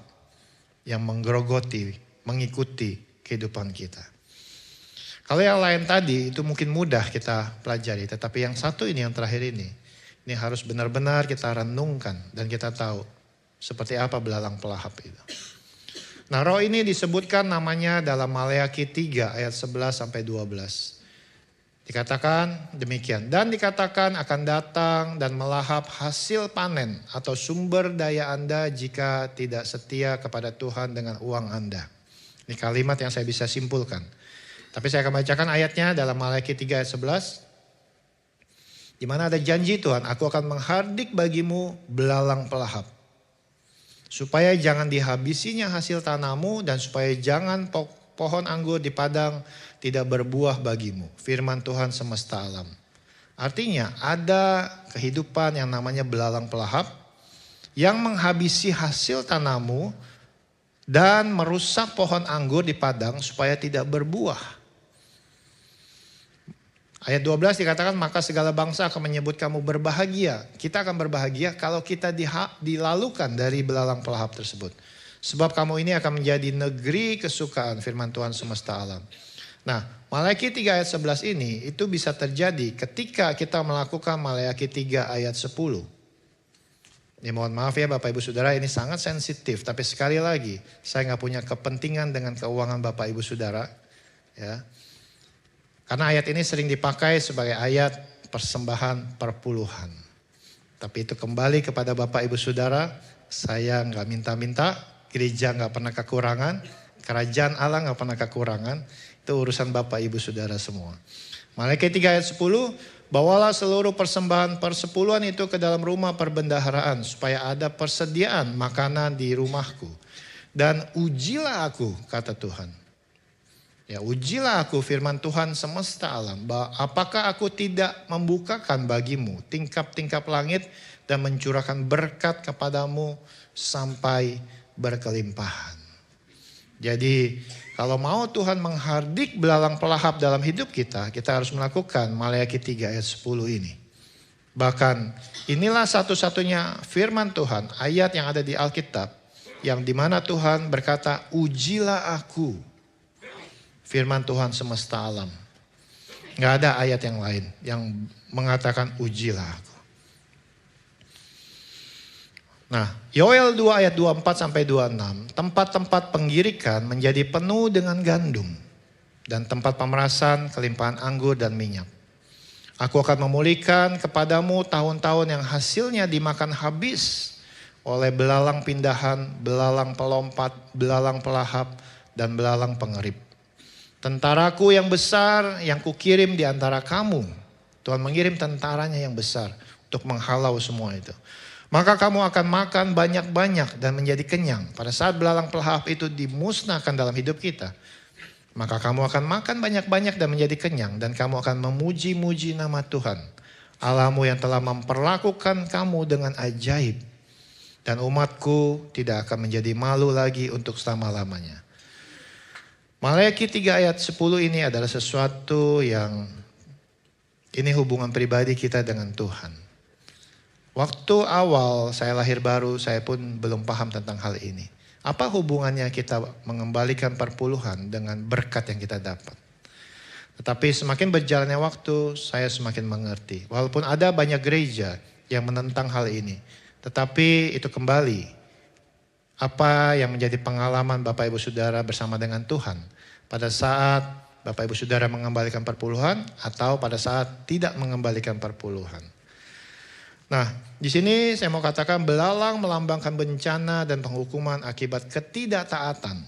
yang menggerogoti, mengikuti kehidupan kita. Kalau yang lain tadi itu mungkin mudah kita pelajari. Tetapi yang satu ini, yang terakhir ini harus benar-benar kita renungkan dan kita tahu seperti apa belalang pelahap itu. Nah roh ini disebutkan namanya dalam Maleakhi 3 ayat 11 sampai 12. Dikatakan demikian. Dan dikatakan akan datang dan melahap hasil panen atau sumber daya Anda jika tidak setia kepada Tuhan dengan uang Anda. Ini kalimat yang saya bisa simpulkan. Tapi saya akan bacakan ayatnya dalam Maleakhi 3 ayat 11. Di mana ada janji Tuhan, aku akan menghardik bagimu belalang pelahap. Supaya jangan dihabisinya hasil tanahmu dan supaya jangan pohon anggur di padang tidak berbuah bagimu. Firman Tuhan semesta alam. Artinya ada kehidupan yang namanya belalang pelahap yang menghabisi hasil tanahmu dan merusak pohon anggur di padang supaya tidak berbuah. Ayat 12 dikatakan maka segala bangsa akan menyebut kamu berbahagia. Kita akan berbahagia kalau kita dilalukan dari belalang pelahap tersebut. Sebab kamu ini akan menjadi negeri kesukaan firman Tuhan semesta alam. Nah Maleakhi 3 ayat 11 ini itu bisa terjadi ketika kita melakukan Maleakhi 3 ayat 10. Ini mohon maaf ya Bapak Ibu Saudara, ini sangat sensitif. Tapi sekali lagi saya gak punya kepentingan dengan keuangan Bapak Ibu Saudara. Ya. Karena ayat ini sering dipakai sebagai ayat persembahan perpuluhan. Tapi itu kembali kepada Bapak Ibu Saudara. Saya gak minta-minta, gereja gak pernah kekurangan, kerajaan Allah gak pernah kekurangan. Itu urusan Bapak Ibu Saudara semua. Maleakhi 3 ayat 10, bawalah seluruh persembahan persepuluhan itu ke dalam rumah perbendaharaan supaya ada persediaan makanan di rumahku. Dan ujilah aku, kata Tuhan. Ya, ujilah aku firman Tuhan semesta alam. Apakah aku tidak membukakan bagimu tingkap-tingkap langit dan mencurahkan berkat kepadamu sampai berkelimpahan. Jadi kalau mau Tuhan menghardik belalang pelahap dalam hidup kita, kita harus melakukan Maleakhi 3 ayat 10 ini. Bahkan inilah satu-satunya firman Tuhan, ayat yang ada di Alkitab, yang dimana Tuhan berkata, ujilah aku. Firman Tuhan semesta alam. Gak ada ayat yang lain yang mengatakan ujilah aku. Nah, Yoel 2 ayat 24 sampai 26, tempat-tempat penggirikan menjadi penuh dengan gandum dan tempat pemerasan kelimpahan anggur dan minyak. Aku akan memulihkan kepadamu tahun-tahun yang hasilnya dimakan habis oleh belalang pindahan, belalang pelompat, belalang pelahap, dan belalang pengerip. Tentaraku yang besar yang kukirim di antara kamu. Tuhan mengirim tentaranya yang besar untuk menghalau semua itu. Maka kamu akan makan banyak-banyak dan menjadi kenyang. Pada saat belalang pelahap itu dimusnahkan dalam hidup kita, maka kamu akan makan banyak-banyak dan menjadi kenyang. Dan kamu akan memuji-muji nama Tuhan Allahmu yang telah memperlakukan kamu dengan ajaib. Dan umatku tidak akan menjadi malu lagi untuk selama-lamanya. Maleakhi 3 ayat 10 ini adalah sesuatu yang ini hubungan pribadi kita dengan Tuhan. Waktu awal saya lahir baru, saya pun belum paham tentang hal ini. Apa hubungannya kita mengembalikan perpuluhan dengan berkat yang kita dapat? Tetapi semakin berjalannya waktu, saya semakin mengerti. Walaupun ada banyak gereja yang menentang hal ini, tetapi itu kembali. Apa yang menjadi pengalaman Bapak Ibu Saudara bersama dengan Tuhan pada saat Bapak Ibu Saudara mengembalikan perpuluhan atau pada saat tidak mengembalikan perpuluhan. Nah, di sini saya mau katakan belalang melambangkan bencana dan penghukuman akibat ketidaktaatan.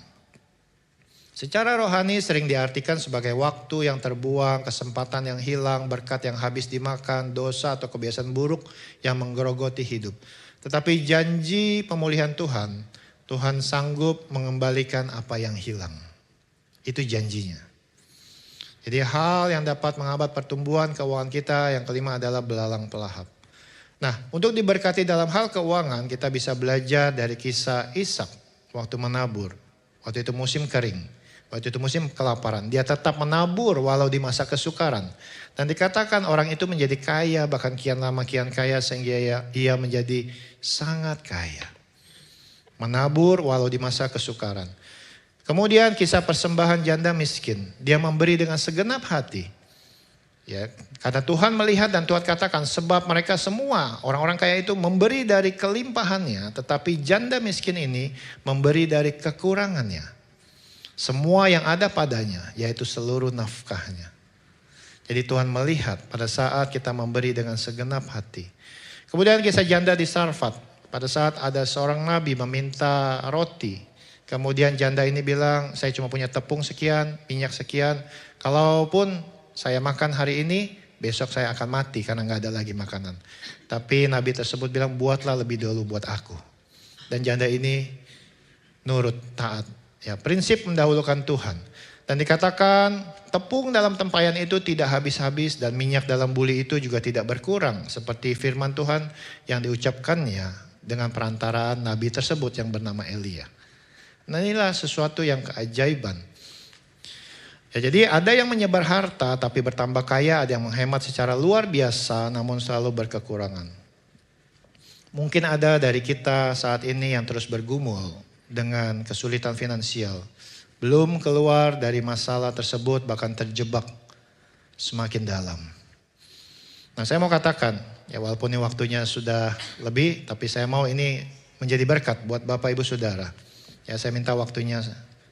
Secara rohani sering diartikan sebagai waktu yang terbuang, kesempatan yang hilang, berkat yang habis dimakan, dosa atau kebiasaan buruk yang menggerogoti hidup. Tetapi janji pemulihan Tuhan, Tuhan sanggup mengembalikan apa yang hilang. Itu janjinya. Jadi hal yang dapat menghambat pertumbuhan keuangan kita, yang kelima adalah belalang pelahap. Nah, untuk diberkati dalam hal keuangan, kita bisa belajar dari kisah Ishak waktu menabur. Waktu itu musim kering, waktu itu musim kelaparan. Dia tetap menabur walau di masa kesukaran. Dan dikatakan orang itu menjadi kaya, bahkan kian lama kian kaya sehingga ia menjadi sangat kaya. Menabur walau di masa kesukaran. Kemudian kisah persembahan janda miskin. Dia memberi dengan segenap hati. Ya, karena Tuhan melihat dan Tuhan katakan sebab mereka semua orang-orang kaya itu memberi dari kelimpahannya, tetapi janda miskin ini memberi dari kekurangannya. Semua yang ada padanya, yaitu seluruh nafkahnya. Jadi Tuhan melihat pada saat kita memberi dengan segenap hati. Kemudian kisah janda di Sarfat, pada saat ada seorang nabi meminta roti. Kemudian janda ini bilang, saya cuma punya tepung sekian, minyak sekian, kalaupun saya makan hari ini, besok saya akan mati karena gak ada lagi makanan. Tapi nabi tersebut bilang, buatlah lebih dulu buat aku. Dan janda ini nurut, taat. Ya, prinsip mendahulukan Tuhan. Dan dikatakan tepung dalam tempayan itu tidak habis-habis dan minyak dalam buli itu juga tidak berkurang. Seperti firman Tuhan yang diucapkannya dengan perantaraan nabi tersebut yang bernama Elia. Nah, inilah sesuatu yang keajaiban. Ya, jadi ada yang menyebar harta tapi bertambah kaya, ada yang menghemat secara luar biasa namun selalu berkekurangan. Mungkin ada dari kita saat ini yang terus bergumul dengan kesulitan finansial. Belum keluar dari masalah tersebut, bahkan terjebak semakin dalam. Nah, saya mau katakan, ya walaupun ini waktunya sudah lebih, tapi saya mau ini menjadi berkat buat Bapak Ibu Saudara. Ya, saya minta waktunya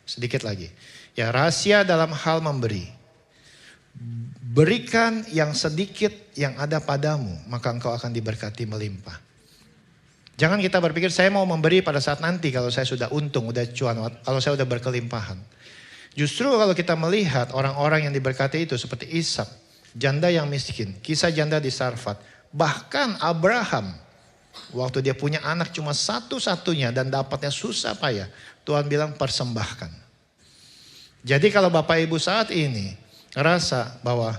sedikit lagi. Ya, rahasia dalam hal memberi. Berikan yang sedikit yang ada padamu, maka engkau akan diberkati melimpah. Jangan kita berpikir saya mau memberi pada saat nanti kalau saya sudah untung, udah cuan, kalau saya sudah berkelimpahan. Justru kalau kita melihat orang-orang yang diberkati itu seperti Ishak, janda yang miskin, kisah janda di Sarfat. Bahkan Abraham, waktu dia punya anak cuma satu-satunya dan dapatnya susah payah, Tuhan bilang persembahkan. Jadi kalau Bapak Ibu saat ini ngerasa bahwa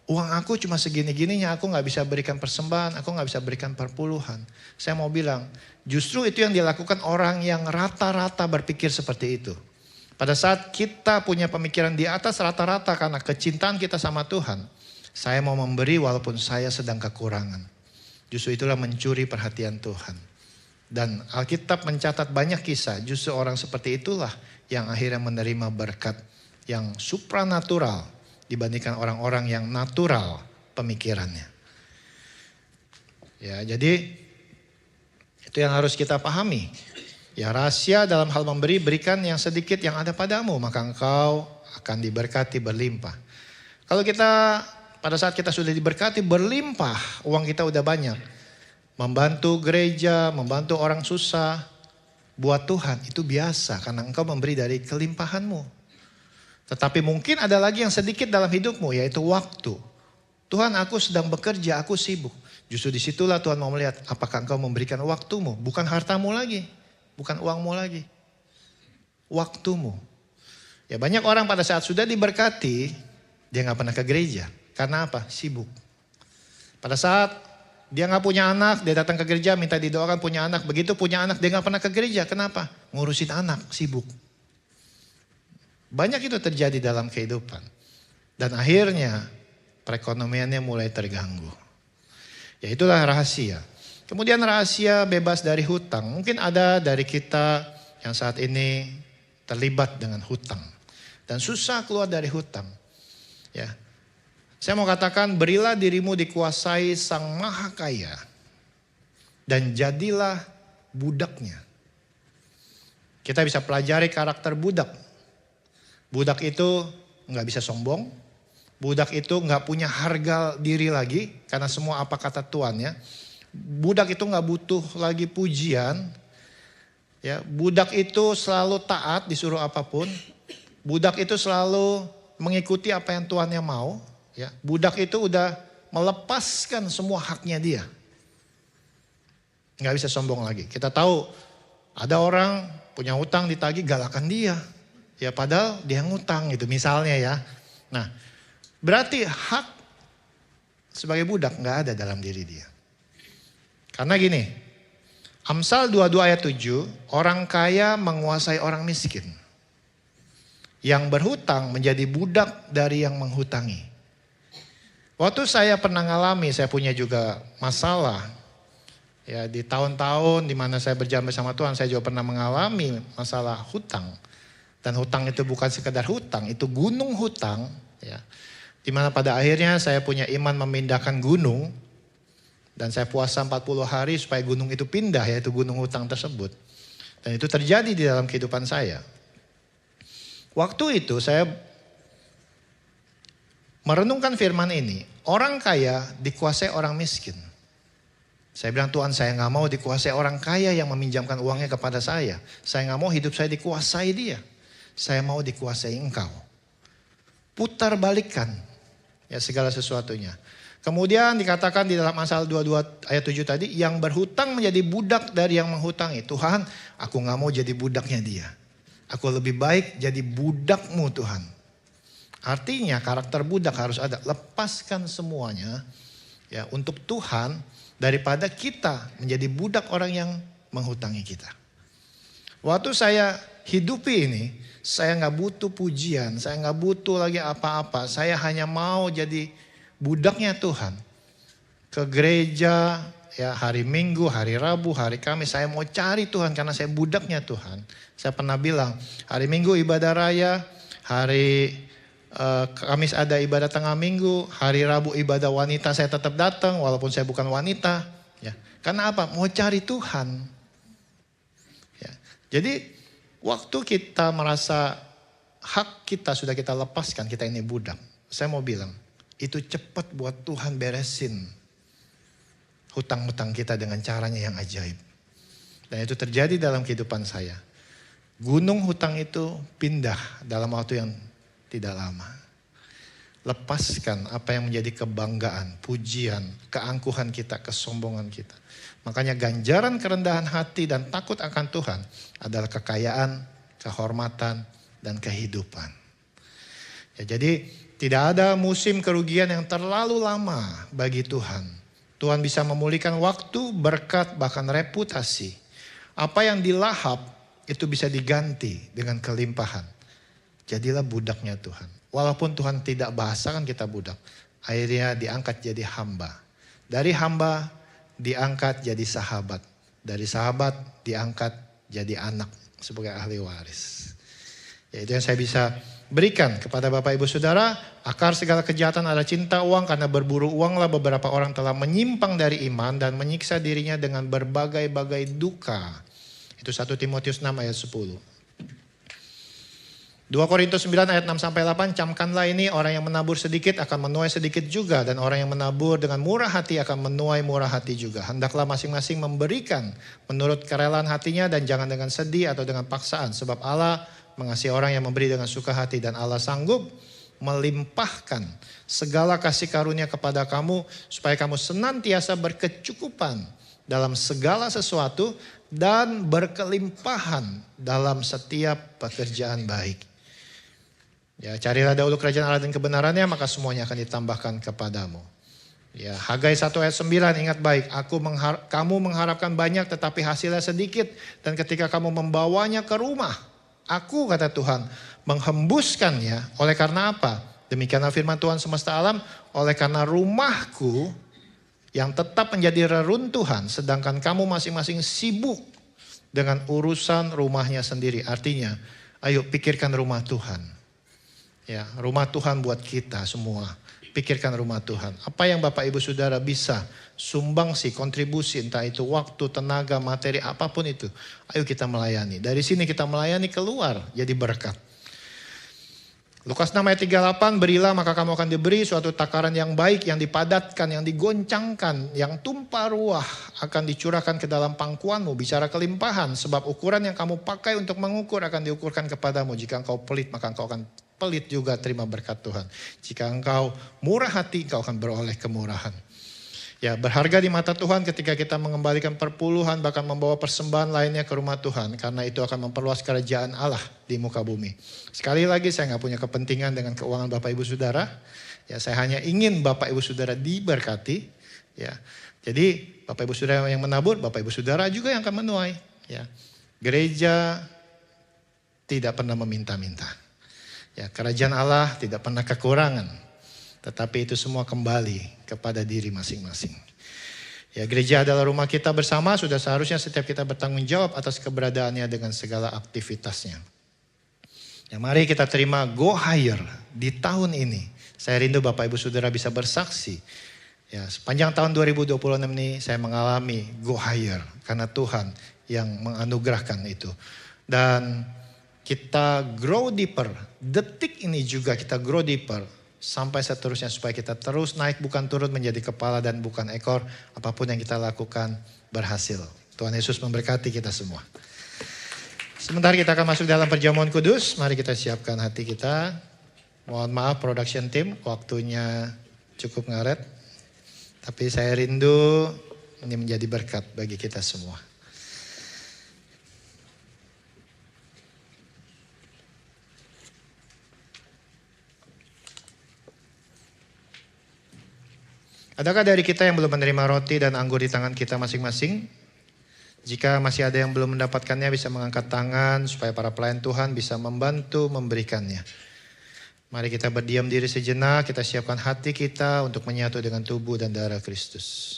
uang aku cuma segini-gininya, aku gak bisa berikan persembahan, aku gak bisa berikan perpuluhan. Saya mau bilang, justru itu yang dilakukan orang yang rata-rata berpikir seperti itu. Pada saat kita punya pemikiran di atas rata-rata karena kecintaan kita sama Tuhan, saya mau memberi walaupun saya sedang kekurangan. Justru itulah mencuri perhatian Tuhan. Dan Alkitab mencatat banyak kisah, justru orang seperti itulah yang akhirnya menerima berkat yang supranatural dibandingkan orang-orang yang natural pemikirannya. Ya, jadi Itu yang harus kita pahami. Ya, rahasia dalam hal memberi, berikan yang sedikit yang ada padamu, maka engkau akan diberkati berlimpah. Kalau kita pada saat kita sudah diberkati berlimpah, uang kita udah banyak, membantu gereja, membantu orang susah, buat Tuhan itu biasa karena engkau memberi dari kelimpahanmu. Tetapi mungkin ada lagi yang sedikit dalam hidupmu, yaitu waktu. Tuhan, aku sedang bekerja, aku sibuk. Justru disitulah Tuhan mau melihat apakah engkau memberikan waktumu. Bukan hartamu lagi, bukan uangmu lagi. Waktumu. Ya, banyak orang pada saat sudah diberkati, dia gak pernah ke gereja. Karena apa? Sibuk. Pada saat dia gak punya anak, dia datang ke gereja minta didoakan punya anak. Begitu punya anak, dia gak pernah ke gereja. Kenapa? Ngurusin anak, sibuk. Banyak itu terjadi dalam kehidupan. Dan akhirnya perekonomiannya mulai terganggu. Ya, itulah rahasia. Kemudian rahasia bebas dari hutang. Mungkin ada dari kita yang saat ini terlibat dengan hutang. Dan susah keluar dari hutang. Ya, saya mau katakan, berilah dirimu dikuasai Sang Maha Kaya. Dan jadilah budaknya. Kita bisa pelajari karakter budak. Budak itu gak bisa sombong. Budak itu gak punya harga diri lagi karena semua apa kata tuannya. Budak itu gak butuh lagi pujian. Ya, budak itu selalu taat disuruh apapun. Budak itu selalu mengikuti apa yang tuannya mau. Ya, budak itu udah melepaskan semua haknya dia. Gak bisa sombong lagi. Kita tahu ada orang punya hutang ditagih, galakan dia. Ya, padahal dia ngutang gitu misalnya ya. Nah, berarti hak sebagai budak gak ada dalam diri dia. Karena gini, Amsal 22 ayat 7, orang kaya menguasai orang miskin. Yang berhutang menjadi budak dari yang menghutangi. Waktu saya pernah ngalami, saya punya juga masalah. Ya, di tahun-tahun di mana saya berjalan bersama Tuhan, saya juga pernah mengalami masalah hutang. Dan hutang itu bukan sekedar hutang, itu gunung hutang. Ya. Dimana pada akhirnya saya punya iman memindahkan gunung. Dan saya puasa 40 hari supaya gunung itu pindah, yaitu gunung hutang tersebut. Dan itu terjadi di dalam kehidupan saya. Waktu itu saya merenungkan firman ini. Orang kaya dikuasai orang miskin. Saya bilang, Tuhan, saya gak mau dikuasai orang kaya yang meminjamkan uangnya kepada saya. Saya gak mau hidup saya dikuasai dia. Saya mau dikuasai engkau. Putar balikan ya segala sesuatunya. Kemudian dikatakan di dalam Amsal 22 ayat 7 tadi, yang berhutang menjadi budak dari yang menghutangi. Tuhan, aku gak mau jadi budaknya dia. Aku lebih baik jadi budakmu Tuhan. Artinya karakter budak harus ada. Lepaskan semuanya ya untuk Tuhan daripada kita menjadi budak orang yang menghutangi kita. Waktu saya hidupi ini, saya gak butuh pujian, saya gak butuh lagi apa-apa. Saya hanya mau jadi budaknya Tuhan. Ke gereja ya hari Minggu, hari Rabu, hari Kamis saya mau cari Tuhan karena saya budaknya Tuhan. Saya pernah bilang, hari Minggu ibadah raya, hari Kamis ada ibadah tengah minggu, hari Rabu ibadah wanita saya tetap datang walaupun saya bukan wanita. Ya. Karena apa? Mau cari Tuhan. Ya. Jadi waktu kita merasa hak kita sudah kita lepaskan, kita ini budak. Saya mau bilang, itu cepat buat Tuhan beresin hutang-hutang kita dengan caranya yang ajaib. Dan itu terjadi dalam kehidupan saya. Gunung hutang itu pindah dalam waktu yang tidak lama. Lepaskan apa yang menjadi kebanggaan, pujian, keangkuhan kita, kesombongan kita. Makanya ganjaran kerendahan hati dan takut akan Tuhan adalah kekayaan, kehormatan, dan kehidupan. Ya, jadi tidak ada musim kerugian yang terlalu lama bagi Tuhan. Tuhan bisa memulihkan waktu, berkat, bahkan reputasi. Apa yang dilahap itu bisa diganti dengan kelimpahan. Jadilah budaknya Tuhan. Walaupun Tuhan tidak bahasakan kita budak, akhirnya diangkat jadi hamba. Dari hamba diangkat jadi sahabat. Dari sahabat diangkat jadi anak sebagai ahli waris. Ya, itu yang saya bisa berikan kepada Bapak Ibu Saudara. Akar segala kejahatan adalah cinta uang, karena berburu uanglah beberapa orang telah menyimpang dari iman dan menyiksa dirinya dengan berbagai-bagai duka. Itu 1 Timotius 6 ayat 10. 2 Korintus 9 ayat 6-8, camkanlah ini, orang yang menabur sedikit akan menuai sedikit juga, dan orang yang menabur dengan murah hati akan menuai murah hati juga. Hendaklah masing-masing memberikan menurut kerelaan hatinya dan jangan dengan sedih atau dengan paksaan, sebab Allah mengasihi orang yang memberi dengan suka hati, dan Allah sanggup melimpahkan segala kasih karunia kepada kamu supaya kamu senantiasa berkecukupan dalam segala sesuatu dan berkelimpahan dalam setiap pekerjaan baik. Ya, carilah dahulu kerajaan Allah dan kebenarannya, maka semuanya akan ditambahkan kepadamu. Ya, Hagai 1 ayat 9, ingat baik, kamu mengharapkan banyak tetapi hasilnya sedikit, dan ketika kamu membawanya ke rumah, aku, kata Tuhan, menghembuskannya. Oleh karena apa? Demikianlah firman Tuhan semesta alam, oleh karena rumahku yang tetap menjadi reruntuhan, sedangkan kamu masing-masing sibuk dengan urusan rumahnya sendiri. Artinya, ayo pikirkan rumah Tuhan. Ya, rumah Tuhan buat kita semua. Pikirkan rumah Tuhan. Apa yang Bapak Ibu Saudara bisa sumbangsi, kontribusi, entah itu waktu, tenaga, materi, apapun itu. Ayo kita melayani. Dari sini kita melayani keluar jadi berkat. Lukas 6 ayat 38, berilah maka kamu akan diberi suatu takaran yang baik, yang dipadatkan, yang digoncangkan, yang tumpah ruah akan dicurahkan ke dalam pangkuanmu. Bicara kelimpahan, sebab ukuran yang kamu pakai untuk mengukur akan diukurkan kepadamu. Jika engkau pelit, maka engkau akan pelit juga terima berkat Tuhan. Jika engkau murah hati, engkau akan beroleh kemurahan. Ya, berharga di mata Tuhan ketika kita mengembalikan perpuluhan, bahkan membawa persembahan lainnya ke rumah Tuhan. Karena itu akan memperluas kerajaan Allah di muka bumi. Sekali lagi, saya nggak punya kepentingan dengan keuangan Bapak Ibu Saudara. Ya, saya hanya ingin Bapak Ibu Saudara diberkati. Ya, jadi Bapak Ibu Saudara yang menabur, Bapak Ibu Saudara juga yang akan menuai. Ya, gereja tidak pernah meminta-minta. Ya, kerajaan Allah tidak pernah kekurangan. Tetapi itu semua kembali kepada diri masing-masing. Ya, gereja adalah rumah kita bersama, sudah seharusnya setiap kita bertanggung jawab atas keberadaannya dengan segala aktivitasnya. Ya, mari kita terima go higher di tahun ini. Saya rindu Bapak Ibu Saudara bisa bersaksi. Ya, sepanjang tahun 2026 ini saya mengalami go higher karena Tuhan yang menganugerahkan itu. Dan kita grow deeper. Detik ini juga kita grow deeper. Sampai seterusnya supaya kita terus naik, bukan turun, menjadi kepala dan bukan ekor. Apapun yang kita lakukan berhasil. Tuhan Yesus memberkati kita semua. Sebentar kita akan masuk dalam perjamuan kudus. Mari kita siapkan hati kita. Mohon maaf production team, waktunya cukup ngaret. Tapi saya rindu ini menjadi berkat bagi kita semua. Adakah dari kita yang belum menerima roti dan anggur di tangan kita masing-masing? Jika masih ada yang belum mendapatkannya, bisa mengangkat tangan supaya para pelayan Tuhan bisa membantu memberikannya. Mari kita berdiam diri sejenak, kita siapkan hati kita untuk menyatu dengan tubuh dan darah Kristus.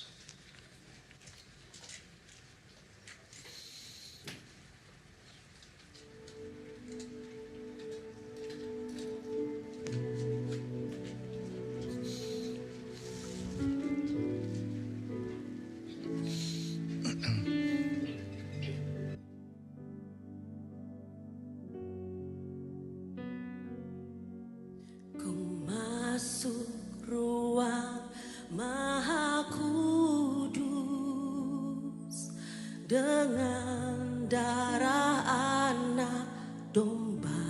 Dengan darah anak domba,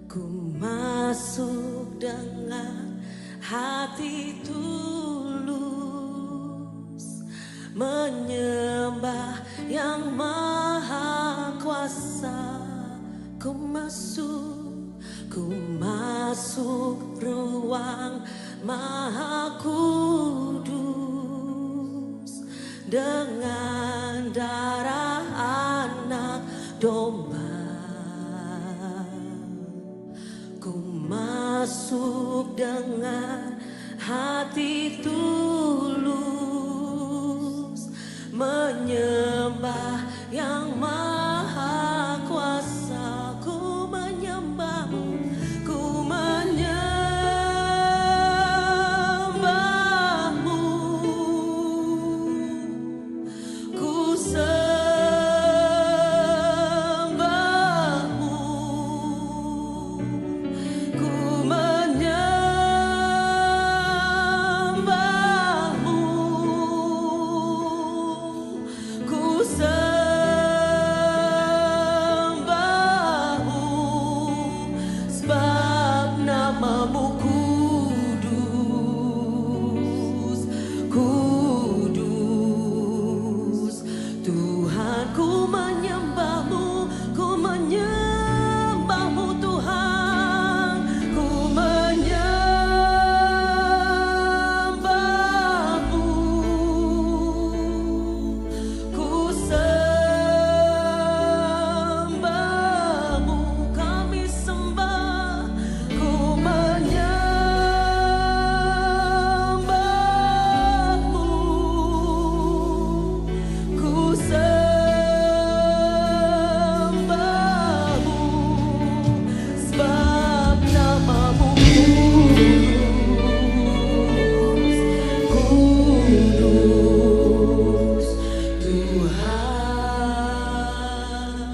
ku masuk dengan hati tulus, menyembah yang maha kuasa. Ku masuk ruang maha kudus dengan darah anak domba. Ku masuk dengan hati tulus, menyembah yang maha kuasa.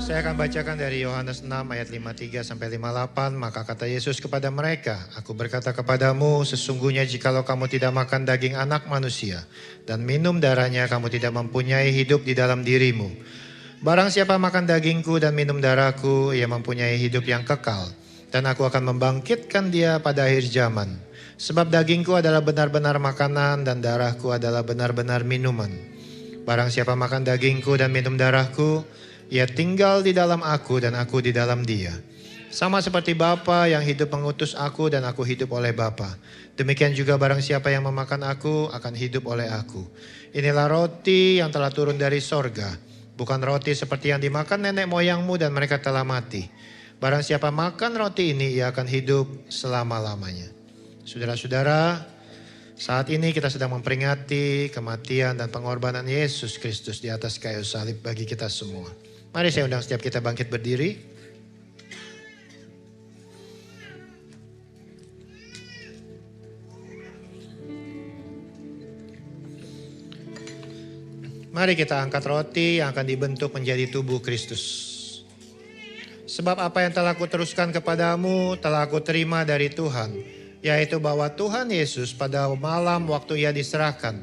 Saya akan bacakan dari Yohanes 6 ayat 53 sampai 58. Maka kata Yesus kepada mereka, "Aku berkata kepadamu, sesungguhnya jikalau kamu tidak makan daging anak manusia dan minum darahnya, kamu tidak mempunyai hidup di dalam dirimu. Barang siapa makan dagingku dan minum darahku, ia mempunyai hidup yang kekal. Dan aku akan membangkitkan dia pada akhir zaman. Sebab dagingku adalah benar-benar makanan dan darahku adalah benar-benar minuman. Barang siapa makan dagingku dan minum darahku, ia tinggal di dalam aku dan aku di dalam dia. Sama seperti Bapa yang hidup mengutus aku dan aku hidup oleh Bapa. Demikian juga barang siapa yang memakan aku akan hidup oleh aku. Inilah roti yang telah turun dari sorga. Bukan roti seperti yang dimakan nenek moyangmu dan mereka telah mati. Barang siapa makan roti ini, ia akan hidup selama-lamanya." Saudara-saudara, saat ini kita sedang memperingati kematian dan pengorbanan Yesus Kristus di atas kayu salib bagi kita semua. Mari saya undang setiap kita bangkit berdiri. Mari kita angkat roti yang akan dibentuk menjadi tubuh Kristus. Sebab apa yang telah kuteruskan kepadamu telah aku terima dari Tuhan, yaitu bahwa Tuhan Yesus pada malam waktu ia diserahkan,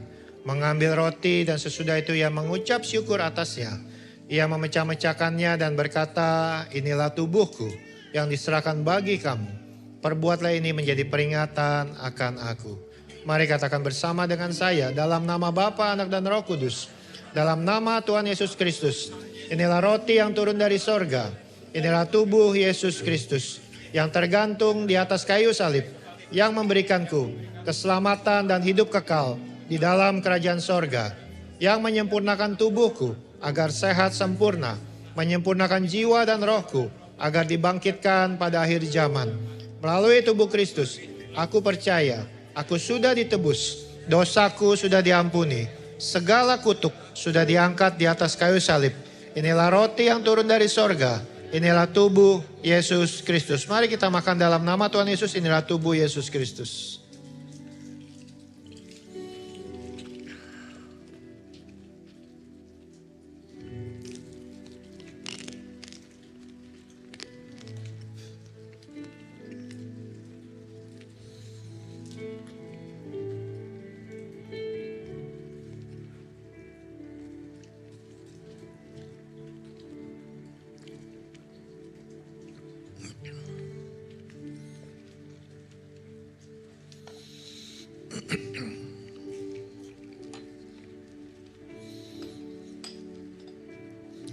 mengambil roti dan sesudah itu ia mengucap syukur atasnya. Ia memecah-mecahkannya dan berkata, "Inilah tubuhku yang diserahkan bagi kamu. Perbuatlah ini menjadi peringatan akan aku." Mari katakan bersama dengan saya, dalam nama Bapa, Anak dan Roh Kudus, dalam nama Tuhan Yesus Kristus, inilah roti yang turun dari sorga. Inilah tubuh Yesus Kristus yang tergantung di atas kayu salib, yang memberikanku keselamatan dan hidup kekal di dalam kerajaan sorga, yang menyempurnakan tubuhku agar sehat sempurna, menyempurnakan jiwa dan rohku agar dibangkitkan pada akhir zaman. Melalui tubuh Kristus, aku percaya aku sudah ditebus, dosaku sudah diampuni, segala kutuk sudah diangkat di atas kayu salib. Inilah roti yang turun dari sorga, inilah tubuh Yesus Kristus. Mari kita makan dalam nama Tuhan Yesus. Inilah tubuh Yesus Kristus.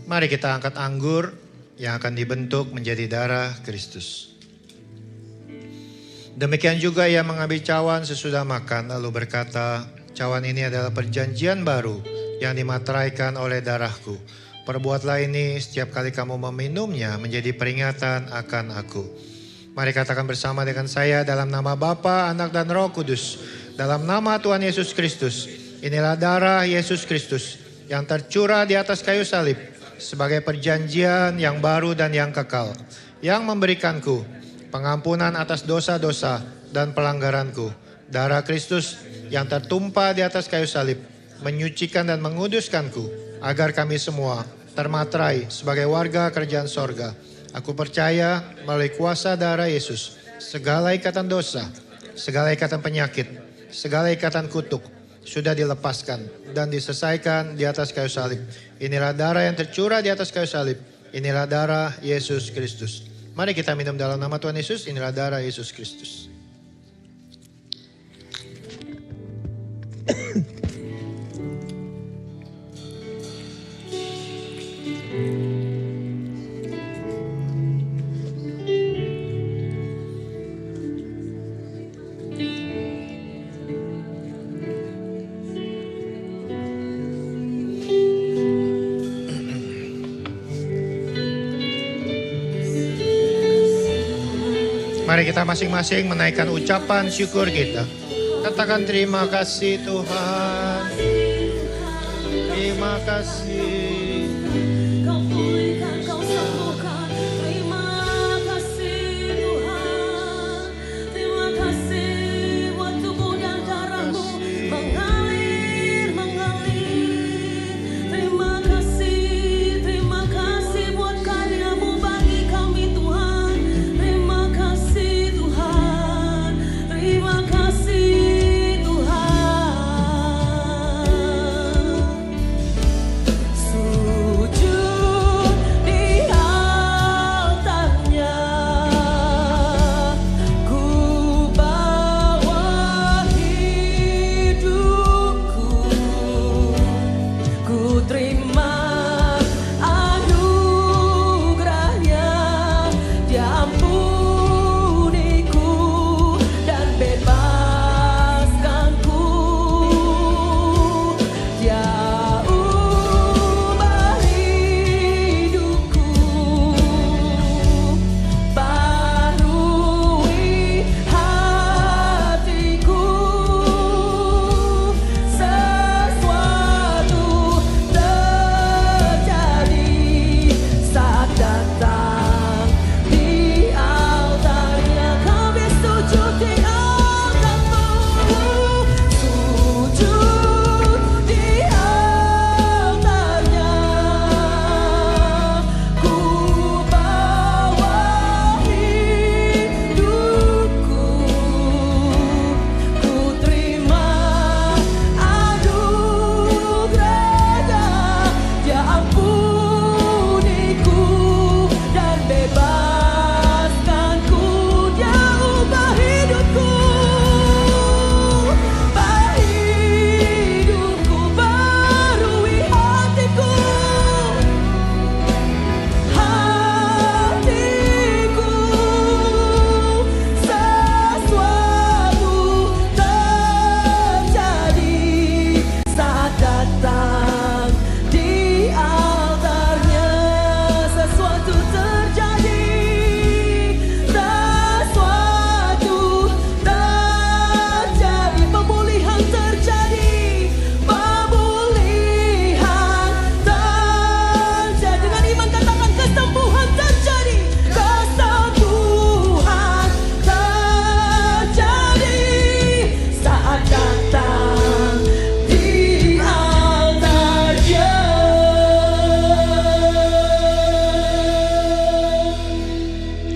Mari kita angkat anggur yang akan dibentuk menjadi darah Kristus. Demikian juga ia mengambil cawan sesudah makan lalu berkata, "Cawan ini adalah perjanjian baru yang dimateraikan oleh darahku. Perbuatlah ini setiap kali kamu meminumnya menjadi peringatan akan aku." Mari katakan bersama dengan saya, dalam nama Bapa, Anak dan Roh Kudus, dalam nama Tuhan Yesus Kristus, inilah darah Yesus Kristus yang tercurah di atas kayu salib sebagai perjanjian yang baru dan yang kekal, yang memberikanku pengampunan atas dosa-dosa dan pelanggaranku. Darah Kristus yang tertumpah di atas kayu salib menyucikan dan menguduskanku agar kami semua termaterai sebagai warga kerajaan sorga. Aku percaya melalui kuasa darah Yesus, segala ikatan dosa, segala ikatan penyakit, segala ikatan kutuk sudah dilepaskan dan diselesaikan di atas kayu salib. Inilah darah yang tercurah di atas kayu salib. Inilah darah Yesus Kristus. Mari kita minum dalam nama Tuhan Yesus. Inilah darah Yesus Kristus. Mari kita masing-masing menaikkan ucapan syukur kita. Katakan terima kasih Tuhan. Terima kasih. Kau pulihkan, kau sembuhkan. Terima kasih Tuhan. Terima kasih buat tubuh dan darahmu mengalir, mengalir. Terima kasih buat kayu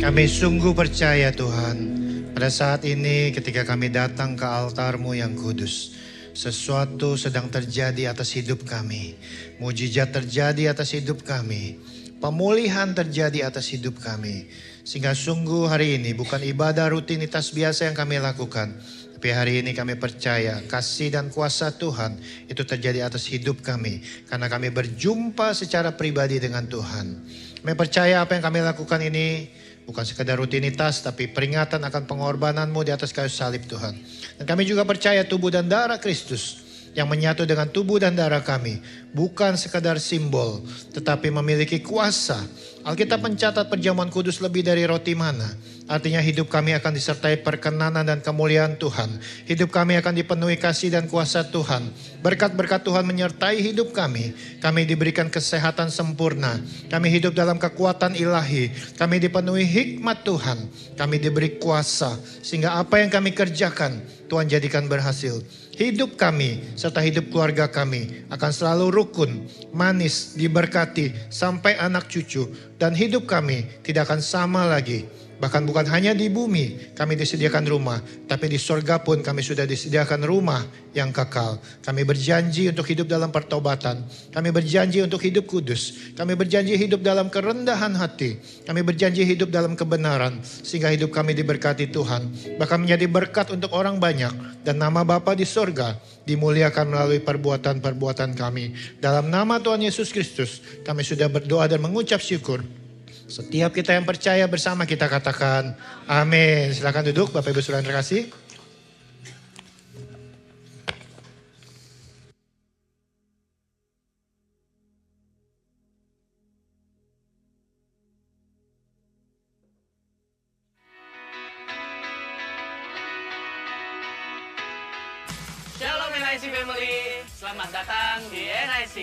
Kami sungguh percaya Tuhan, pada saat ini ketika kami datang ke altar-Mu yang kudus, sesuatu sedang terjadi atas hidup kami. Mujizat terjadi atas hidup kami. Pemulihan terjadi atas hidup kami. Sehingga sungguh hari ini bukan ibadah rutinitas biasa yang kami lakukan. Tapi hari ini kami percaya kasih dan kuasa Tuhan itu terjadi atas hidup kami. Karena kami berjumpa secara pribadi dengan Tuhan. Kami percaya apa yang kami lakukan ini bukan sekadar rutinitas, tapi peringatan akan pengorbanan-Mu di atas kayu salib Tuhan. Dan kami juga percaya tubuh dan darah Kristus yang menyatu dengan tubuh dan darah kami bukan sekadar simbol, tetapi memiliki kuasa. Alkitab mencatat perjamuan kudus lebih dari roti mana. Artinya hidup kami akan disertai perkenanan dan kemuliaan Tuhan. Hidup kami akan dipenuhi kasih dan kuasa Tuhan. Berkat-berkat Tuhan menyertai hidup kami. Kami diberikan kesehatan sempurna. Kami hidup dalam kekuatan ilahi. Kami dipenuhi hikmat Tuhan. Kami diberi kuasa. Sehingga apa yang kami kerjakan, Tuhan jadikan berhasil. Hidup kami serta hidup keluarga kami akan selalu rukun, manis, diberkati sampai anak cucu. Dan hidup kami tidak akan sama lagi. Bahkan bukan hanya di bumi kami disediakan rumah, tapi di sorga pun kami sudah disediakan rumah yang kekal. Kami berjanji untuk hidup dalam pertobatan. Kami berjanji untuk hidup kudus. Kami berjanji hidup dalam kerendahan hati. Kami berjanji hidup dalam kebenaran. Sehingga hidup kami diberkati Tuhan. Bahkan menjadi berkat untuk orang banyak. Dan nama Bapa di sorga dimuliakan melalui perbuatan-perbuatan kami. Dalam nama Tuhan Yesus Kristus kami sudah berdoa dan mengucap syukur. Setiap kita yang percaya bersama kita katakan amin. Silakan duduk Bapak Ibu Saudara yang terkasih. Shalom NIC Family, selamat datang di NIC.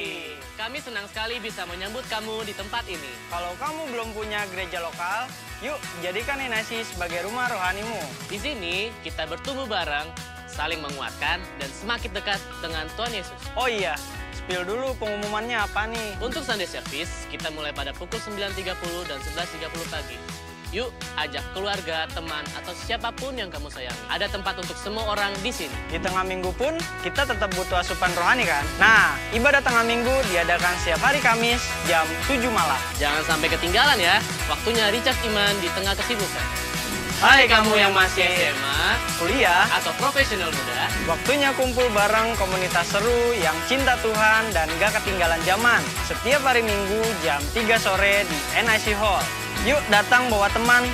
Kami senang sekali bisa menyambut kamu di tempat ini. Kalau kamu belum punya gereja lokal, yuk jadikan NIC sebagai rumah rohanimu. Di sini kita bertumbuh bareng, saling menguatkan, dan semakin dekat dengan Tuhan Yesus. Oh iya, spill dulu pengumumannya apa nih? Untuk Sunday Service, kita mulai pada pukul 9.30 dan 11.30 pagi. Yuk, ajak keluarga, teman, atau siapapun yang kamu sayangi. Ada tempat untuk semua orang di sini. Di tengah minggu pun, kita tetap butuh asupan rohani kan? Nah, ibadah tengah minggu diadakan setiap hari Kamis jam 7 malam. Jangan sampai ketinggalan ya, waktunya recharge iman di tengah kesibukan. Hai kamu yang masih SMA, kuliah, atau profesional muda, waktunya kumpul bareng komunitas seru yang cinta Tuhan dan gak ketinggalan zaman. Setiap hari Minggu jam 3 sore di NIC Hall. Yuk datang bawa teman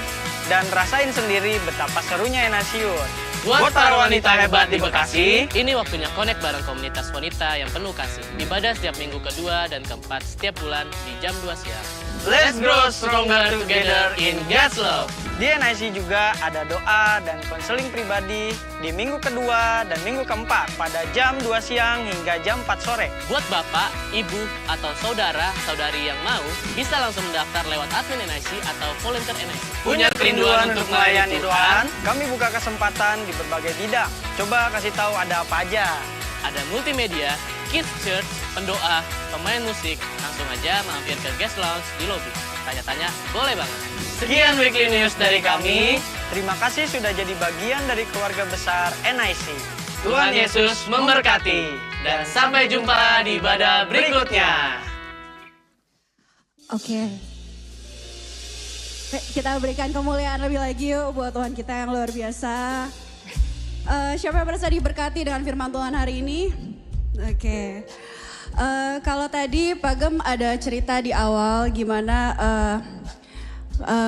dan rasain sendiri betapa serunya NIC Youth. buat para wanita hebat di Bekasi, ini waktunya connect bareng komunitas wanita yang penuh kasih. Ibadah setiap minggu kedua dan keempat setiap bulan di jam 2 siang. Let's grow stronger together in God's love. Di NIC juga ada doa dan konseling pribadi di minggu kedua dan minggu keempat pada jam 2 siang hingga jam 4 sore. Buat bapak, ibu, atau saudara-saudari yang mau, bisa langsung mendaftar lewat admin NIC atau volunteer NIC. Punya kerinduan untuk melayani Tuhan? Kami buka kesempatan di berbagai bidang. Coba kasih tahu ada apa aja. Ada multimedia, kids church, pendoa, pemain musik. Langsung aja mampir ke guest lounge di lobby. Tanya-tanya boleh banget. Sekian weekly news dari kami. Terima kasih sudah jadi bagian dari keluarga besar NIC. Tuhan Yesus memberkati. Dan sampai jumpa di ibadah berikutnya. Oke. Kita berikan kemuliaan lebih lagi yuk buat Tuhan kita yang luar biasa. Siapa yang merasa diberkati dengan firman Tuhan hari ini? Oke. Kalau tadi Pak Gem ada cerita di awal gimana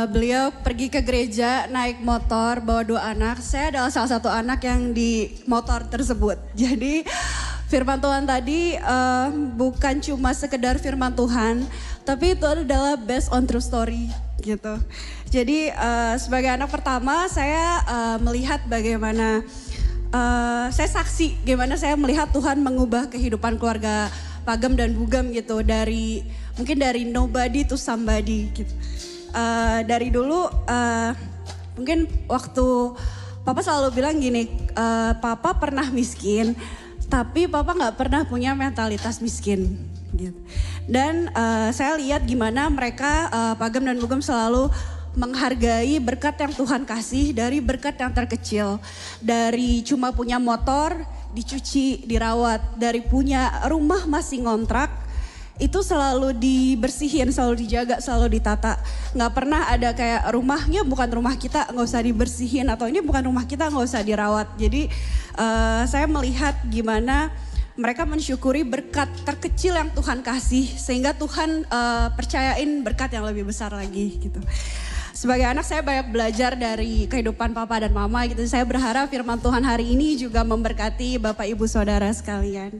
beliau pergi ke gereja naik motor bawa 2 anak. Saya adalah salah satu anak yang di motor tersebut. Jadi firman Tuhan tadi bukan cuma sekedar firman Tuhan, tapi itu adalah based on true story gitu. Jadi sebagai anak pertama saya melihat bagaimana saya saksi gimana saya melihat Tuhan mengubah kehidupan keluarga Pak Gem dan Bu Gem gitu, dari mungkin dari nobody to somebody gitu. Dari dulu mungkin waktu Papa selalu bilang gini, Papa pernah miskin tapi Papa nggak pernah punya mentalitas miskin gitu. Dan saya lihat gimana mereka Pak Gem dan Bu Gem selalu menghargai berkat yang Tuhan kasih dari berkat yang terkecil. Dari cuma punya motor, dicuci, dirawat, dari punya rumah masih ngontrak, itu selalu dibersihin, selalu dijaga, selalu ditata. Nggak pernah ada kayak rumahnya bukan rumah kita nggak usah dibersihin, atau ini bukan rumah kita nggak usah dirawat. Jadi saya melihat gimana mereka mensyukuri berkat terkecil yang Tuhan kasih, sehingga Tuhan percayain berkat yang lebih besar lagi gitu. Sebagai anak saya banyak belajar dari kehidupan papa dan mama gitu. Saya berharap firman Tuhan hari ini juga memberkati Bapak Ibu Saudara sekalian.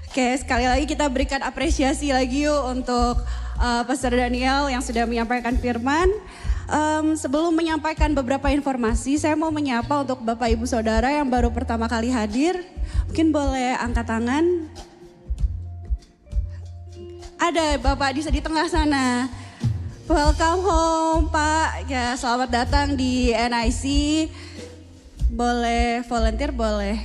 Oke, sekali lagi kita berikan apresiasi lagi yuk untuk Pastor Daniel yang sudah menyampaikan firman. Sebelum menyampaikan beberapa informasi, saya mau menyapa untuk Bapak Ibu Saudara yang baru pertama kali hadir. Mungkin boleh angkat tangan. Ada Bapak di tengah sana. Welcome home Pak, ya selamat datang di NIC. Boleh volunteer, boleh.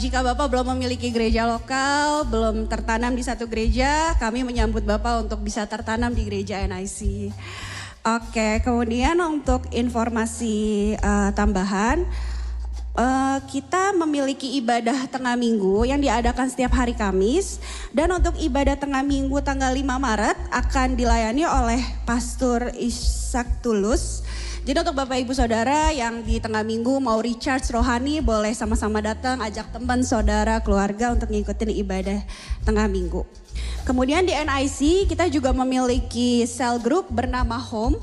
Jika Bapak belum memiliki gereja lokal, belum tertanam di satu gereja, kami menyambut Bapak untuk bisa tertanam di gereja NIC. Oke, kemudian untuk informasi tambahan, kita memiliki ibadah tengah minggu yang diadakan setiap hari Kamis. Dan untuk ibadah tengah minggu tanggal 5 Maret akan dilayani oleh Pastor Ishak Tulus. Jadi untuk Bapak Ibu Saudara yang di tengah minggu mau recharge rohani, boleh sama-sama datang, ajak teman, saudara, keluarga untuk ngikutin ibadah tengah minggu. Kemudian di NIC kita juga memiliki cell group bernama Home.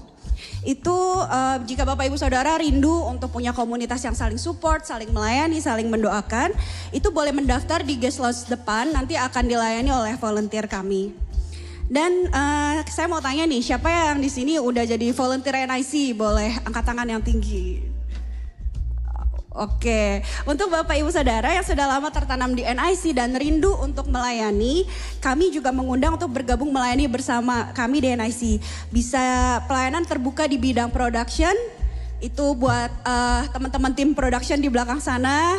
Itu jika Bapak Ibu Saudara rindu untuk punya komunitas yang saling support, saling melayani, saling mendoakan, itu boleh mendaftar di guest lodge depan, nanti akan dilayani oleh volunteer kami. Dan saya mau tanya nih, siapa yang di sini udah jadi volunteer NIC? Boleh angkat tangan yang tinggi. Oke, untuk Bapak Ibu Saudara yang sudah lama tertanam di NIC dan rindu untuk melayani, kami juga mengundang untuk bergabung melayani bersama kami di NIC. Bisa pelayanan terbuka di bidang production, itu buat teman-teman tim production di belakang sana.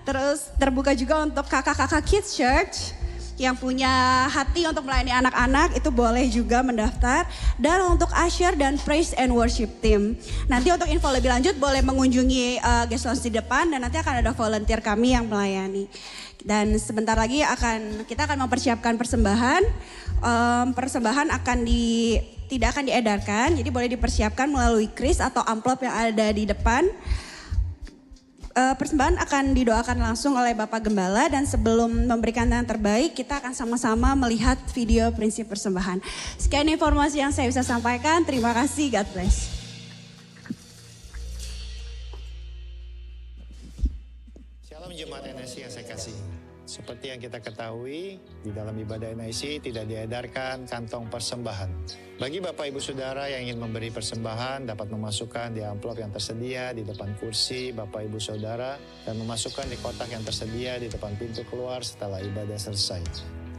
Terus terbuka juga untuk kakak-kakak Kids Church yang punya hati untuk melayani anak-anak, itu boleh juga mendaftar. Dan untuk usher dan praise and worship team, nanti untuk info lebih lanjut boleh mengunjungi guest lounge di depan, dan nanti akan ada volunteer kami yang melayani. Dan sebentar lagi kita akan mempersiapkan persembahan. Persembahan tidak akan diedarkan, jadi boleh dipersiapkan melalui kris atau amplop yang ada di depan. Persembahan akan didoakan langsung oleh Bapak Gembala, dan sebelum memberikan yang terbaik kita akan sama-sama melihat video prinsip persembahan. Sekian informasi yang saya bisa sampaikan, terima kasih, God bless. Shalom Jemaat NIC yang saya kasih. Seperti yang kita ketahui, di dalam ibadah NIC tidak diedarkan kantong persembahan. Bagi Bapak Ibu Saudara yang ingin memberi persembahan, dapat memasukkan di amplop yang tersedia di depan kursi Bapak Ibu Saudara, dan memasukkan di kotak yang tersedia di depan pintu keluar setelah ibadah selesai.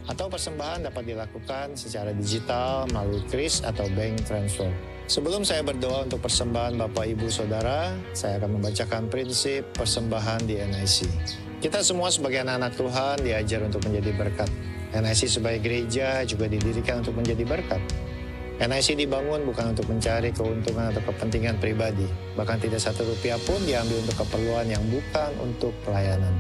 Atau persembahan dapat dilakukan secara digital melalui kris atau bank transfer. Sebelum saya berdoa untuk persembahan Bapak Ibu Saudara, saya akan membacakan prinsip persembahan di NIC. Kita semua sebagai anak-anak Tuhan diajar untuk menjadi berkat. NIC sebagai gereja juga didirikan untuk menjadi berkat. NIC dibangun bukan untuk mencari keuntungan atau kepentingan pribadi. Bahkan tidak satu rupiah pun diambil untuk keperluan yang bukan untuk pelayanan.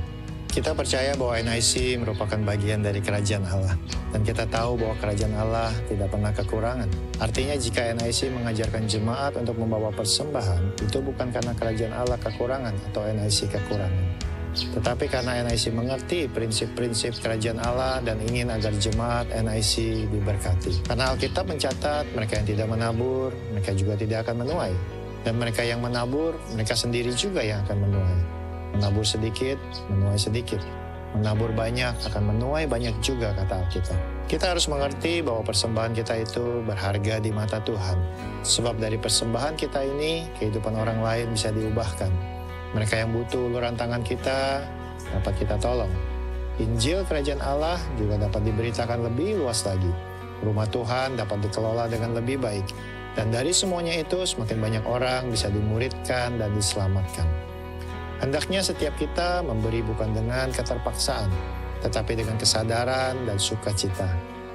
Kita percaya bahwa NIC merupakan bagian dari kerajaan Allah. Dan kita tahu bahwa kerajaan Allah tidak pernah kekurangan. Artinya jika NIC mengajarkan jemaat untuk membawa persembahan, itu bukan karena kerajaan Allah kekurangan atau NIC kekurangan. Tetapi karena NIC mengerti prinsip-prinsip kerajaan Allah dan ingin agar jemaat NIC diberkati. Karena Alkitab mencatat mereka yang tidak menabur, mereka juga tidak akan menuai. Dan mereka yang menabur, mereka sendiri juga yang akan menuai. Menabur sedikit, menuai sedikit. Menabur banyak, akan menuai banyak juga, kata Alkitab. Kita harus mengerti bahwa persembahan kita itu berharga di mata Tuhan. Sebab dari persembahan kita ini, kehidupan orang lain bisa diubahkan. Mereka yang butuh uluran tangan kita dapat kita tolong. Injil Kerajaan Allah juga dapat diberitakan lebih luas lagi. Rumah Tuhan dapat dikelola dengan lebih baik. Dan dari semuanya itu semakin banyak orang bisa dimuridkan dan diselamatkan. Hendaknya setiap kita memberi bukan dengan keterpaksaan, tetapi dengan kesadaran dan sukacita.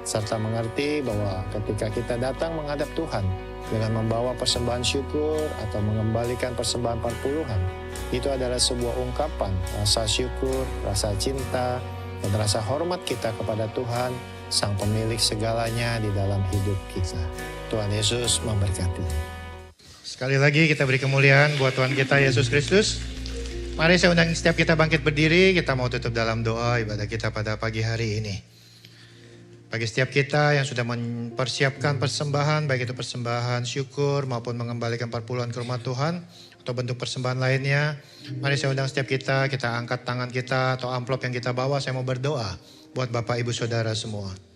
serta mengerti bahwa ketika kita datang menghadap Tuhan dengan membawa persembahan syukur atau mengembalikan persembahan perpuluhan, itu adalah sebuah ungkapan rasa syukur, rasa cinta, dan rasa hormat kita kepada Tuhan, Sang Pemilik segalanya di dalam hidup kita. Tuhan Yesus memberkati. Sekali lagi kita beri kemuliaan buat Tuhan kita Yesus Kristus. Mari saya undang setiap kita bangkit berdiri, kita mau tutup dalam doa ibadah kita pada pagi hari ini. Bagi setiap kita yang sudah mempersiapkan persembahan, baik itu persembahan syukur maupun mengembalikan perpuluhan ke rumah Tuhan atau bentuk persembahan lainnya, mari saya undang setiap kita angkat tangan kita atau amplop yang kita bawa, saya mau berdoa buat Bapak Ibu Saudara semua.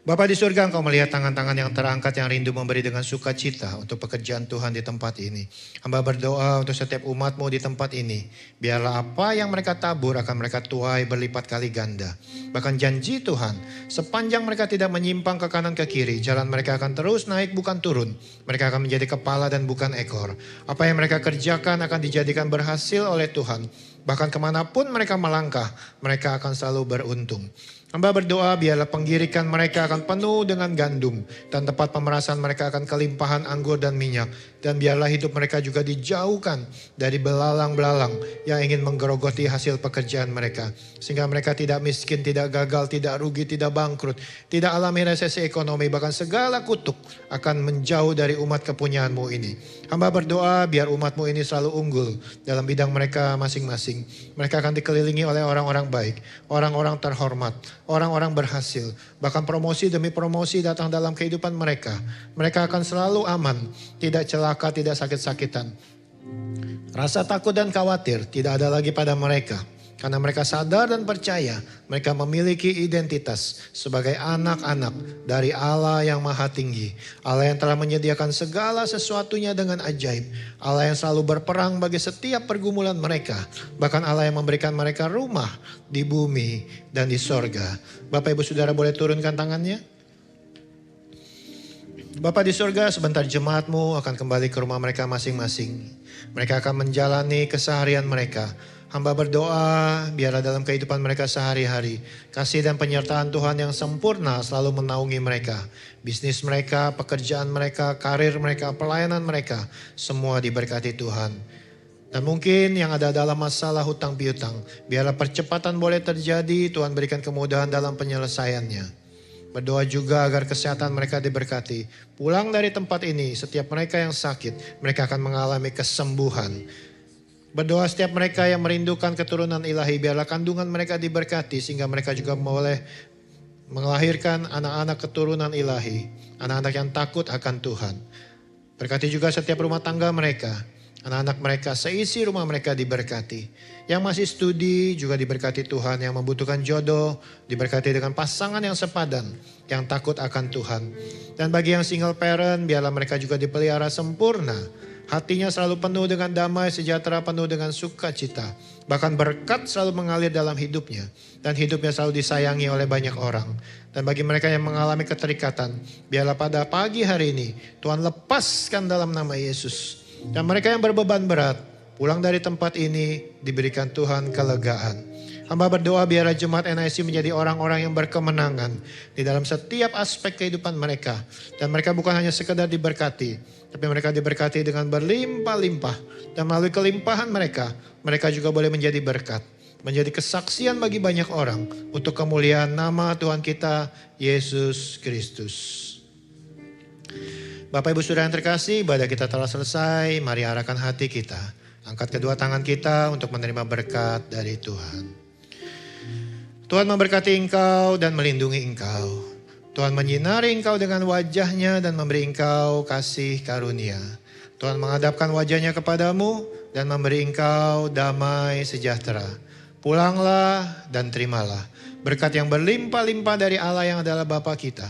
Bapa di surga, Engkau melihat tangan-tangan yang terangkat yang rindu memberi dengan sukacita untuk pekerjaan Tuhan di tempat ini. Hamba berdoa untuk setiap umat-Mu di tempat ini. Biarlah apa yang mereka tabur akan mereka tuai berlipat kali ganda. Bahkan janji Tuhan, sepanjang mereka tidak menyimpang ke kanan ke kiri, jalan mereka akan terus naik bukan turun. Mereka akan menjadi kepala dan bukan ekor. Apa yang mereka kerjakan akan dijadikan berhasil oleh Tuhan. Bahkan kemanapun mereka melangkah, mereka akan selalu beruntung. Hamba berdoa biarlah penggirikan mereka akan penuh dengan gandum dan tempat pemerasan mereka akan kelimpahan anggur dan minyak. Dan biarlah hidup mereka juga dijauhkan dari belalang-belalang yang ingin menggerogoti hasil pekerjaan mereka. Sehingga mereka tidak miskin, tidak gagal, tidak rugi, tidak bangkrut, tidak alami resesi ekonomi. Bahkan segala kutuk akan menjauh dari umat kepunyaan-Mu ini. Hamba berdoa biar umat-Mu ini selalu unggul dalam bidang mereka masing-masing. Mereka akan dikelilingi oleh orang-orang baik, orang-orang terhormat, orang-orang berhasil. Bahkan promosi demi promosi datang dalam kehidupan mereka. Mereka akan selalu aman, tidak celaka, tidak sakit-sakitan. Rasa takut dan khawatir tidak ada lagi pada mereka. Karena mereka sadar dan percaya mereka memiliki identitas sebagai anak-anak dari Allah yang maha tinggi. Allah yang telah menyediakan segala sesuatunya dengan ajaib. Allah yang selalu berperang bagi setiap pergumulan mereka. Bahkan Allah yang memberikan mereka rumah di bumi dan di sorga. Bapak Ibu Saudara boleh turunkan tangannya. Bapa di surga, sebentar jemaat-Mu akan kembali ke rumah mereka masing-masing. Mereka akan menjalani keseharian mereka. Hamba berdoa biarlah dalam kehidupan mereka sehari-hari kasih dan penyertaan Tuhan yang sempurna selalu menaungi mereka. Bisnis mereka, pekerjaan mereka, karir mereka, pelayanan mereka, semua diberkati Tuhan. Dan mungkin yang ada dalam masalah hutang piutang, biarlah percepatan boleh terjadi, Tuhan berikan kemudahan dalam penyelesaiannya. Berdoa juga agar kesehatan mereka diberkati. Pulang dari tempat ini, setiap mereka yang sakit, mereka akan mengalami kesembuhan. Berdoa setiap mereka yang merindukan keturunan ilahi, biarlah kandungan mereka diberkati sehingga mereka juga boleh melahirkan anak-anak keturunan ilahi, anak-anak yang takut akan Tuhan. Berkati juga setiap rumah tangga mereka, anak-anak mereka, seisi rumah mereka diberkati. Yang masih studi juga diberkati Tuhan, yang membutuhkan jodoh diberkati dengan pasangan yang sepadan, yang takut akan Tuhan. Dan bagi yang single parent, biarlah mereka juga dipelihara sempurna. Hatinya selalu penuh dengan damai, sejahtera, penuh dengan sukacita. Bahkan berkat selalu mengalir dalam hidupnya. Dan hidupnya selalu disayangi oleh banyak orang. Dan bagi mereka yang mengalami keterikatan, biarlah pada pagi hari ini Tuhan lepaskan dalam nama Yesus. Dan mereka yang berbeban berat, pulang dari tempat ini diberikan Tuhan kelegaan. Hamba berdoa biarlah jemaat NIC menjadi orang-orang yang berkemenangan di dalam setiap aspek kehidupan mereka. Dan mereka bukan hanya sekedar diberkati, tapi mereka diberkati dengan berlimpah-limpah. Dan melalui kelimpahan mereka, mereka juga boleh menjadi berkat. Menjadi kesaksian bagi banyak orang untuk kemuliaan nama Tuhan kita, Yesus Kristus. Bapak Ibu Saudara yang terkasih, ibadah kita telah selesai. Mari arahkan hati kita. Angkat kedua tangan kita untuk menerima berkat dari Tuhan. Tuhan memberkati engkau dan melindungi engkau. Tuhan menyinari engkau dengan wajahnya dan memberi engkau kasih karunia. Tuhan menghadapkan wajahnya kepadamu dan memberi engkau damai sejahtera. Pulanglah dan terimalah berkat yang berlimpah-limpah dari Allah yang adalah Bapa kita.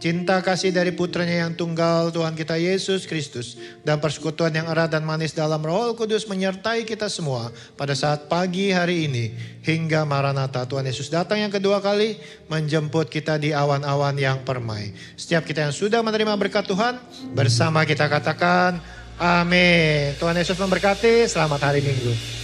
Cinta kasih dari putranya yang tunggal Tuhan kita Yesus Kristus. Dan persekutuan yang erat dan manis dalam Roh Kudus menyertai kita semua pada saat pagi hari ini. Hingga Maranatha, Tuhan Yesus datang yang kedua kali menjemput kita di awan-awan yang permai. Setiap kita yang sudah menerima berkat Tuhan, bersama kita katakan amin. Tuhan Yesus memberkati, selamat hari Minggu.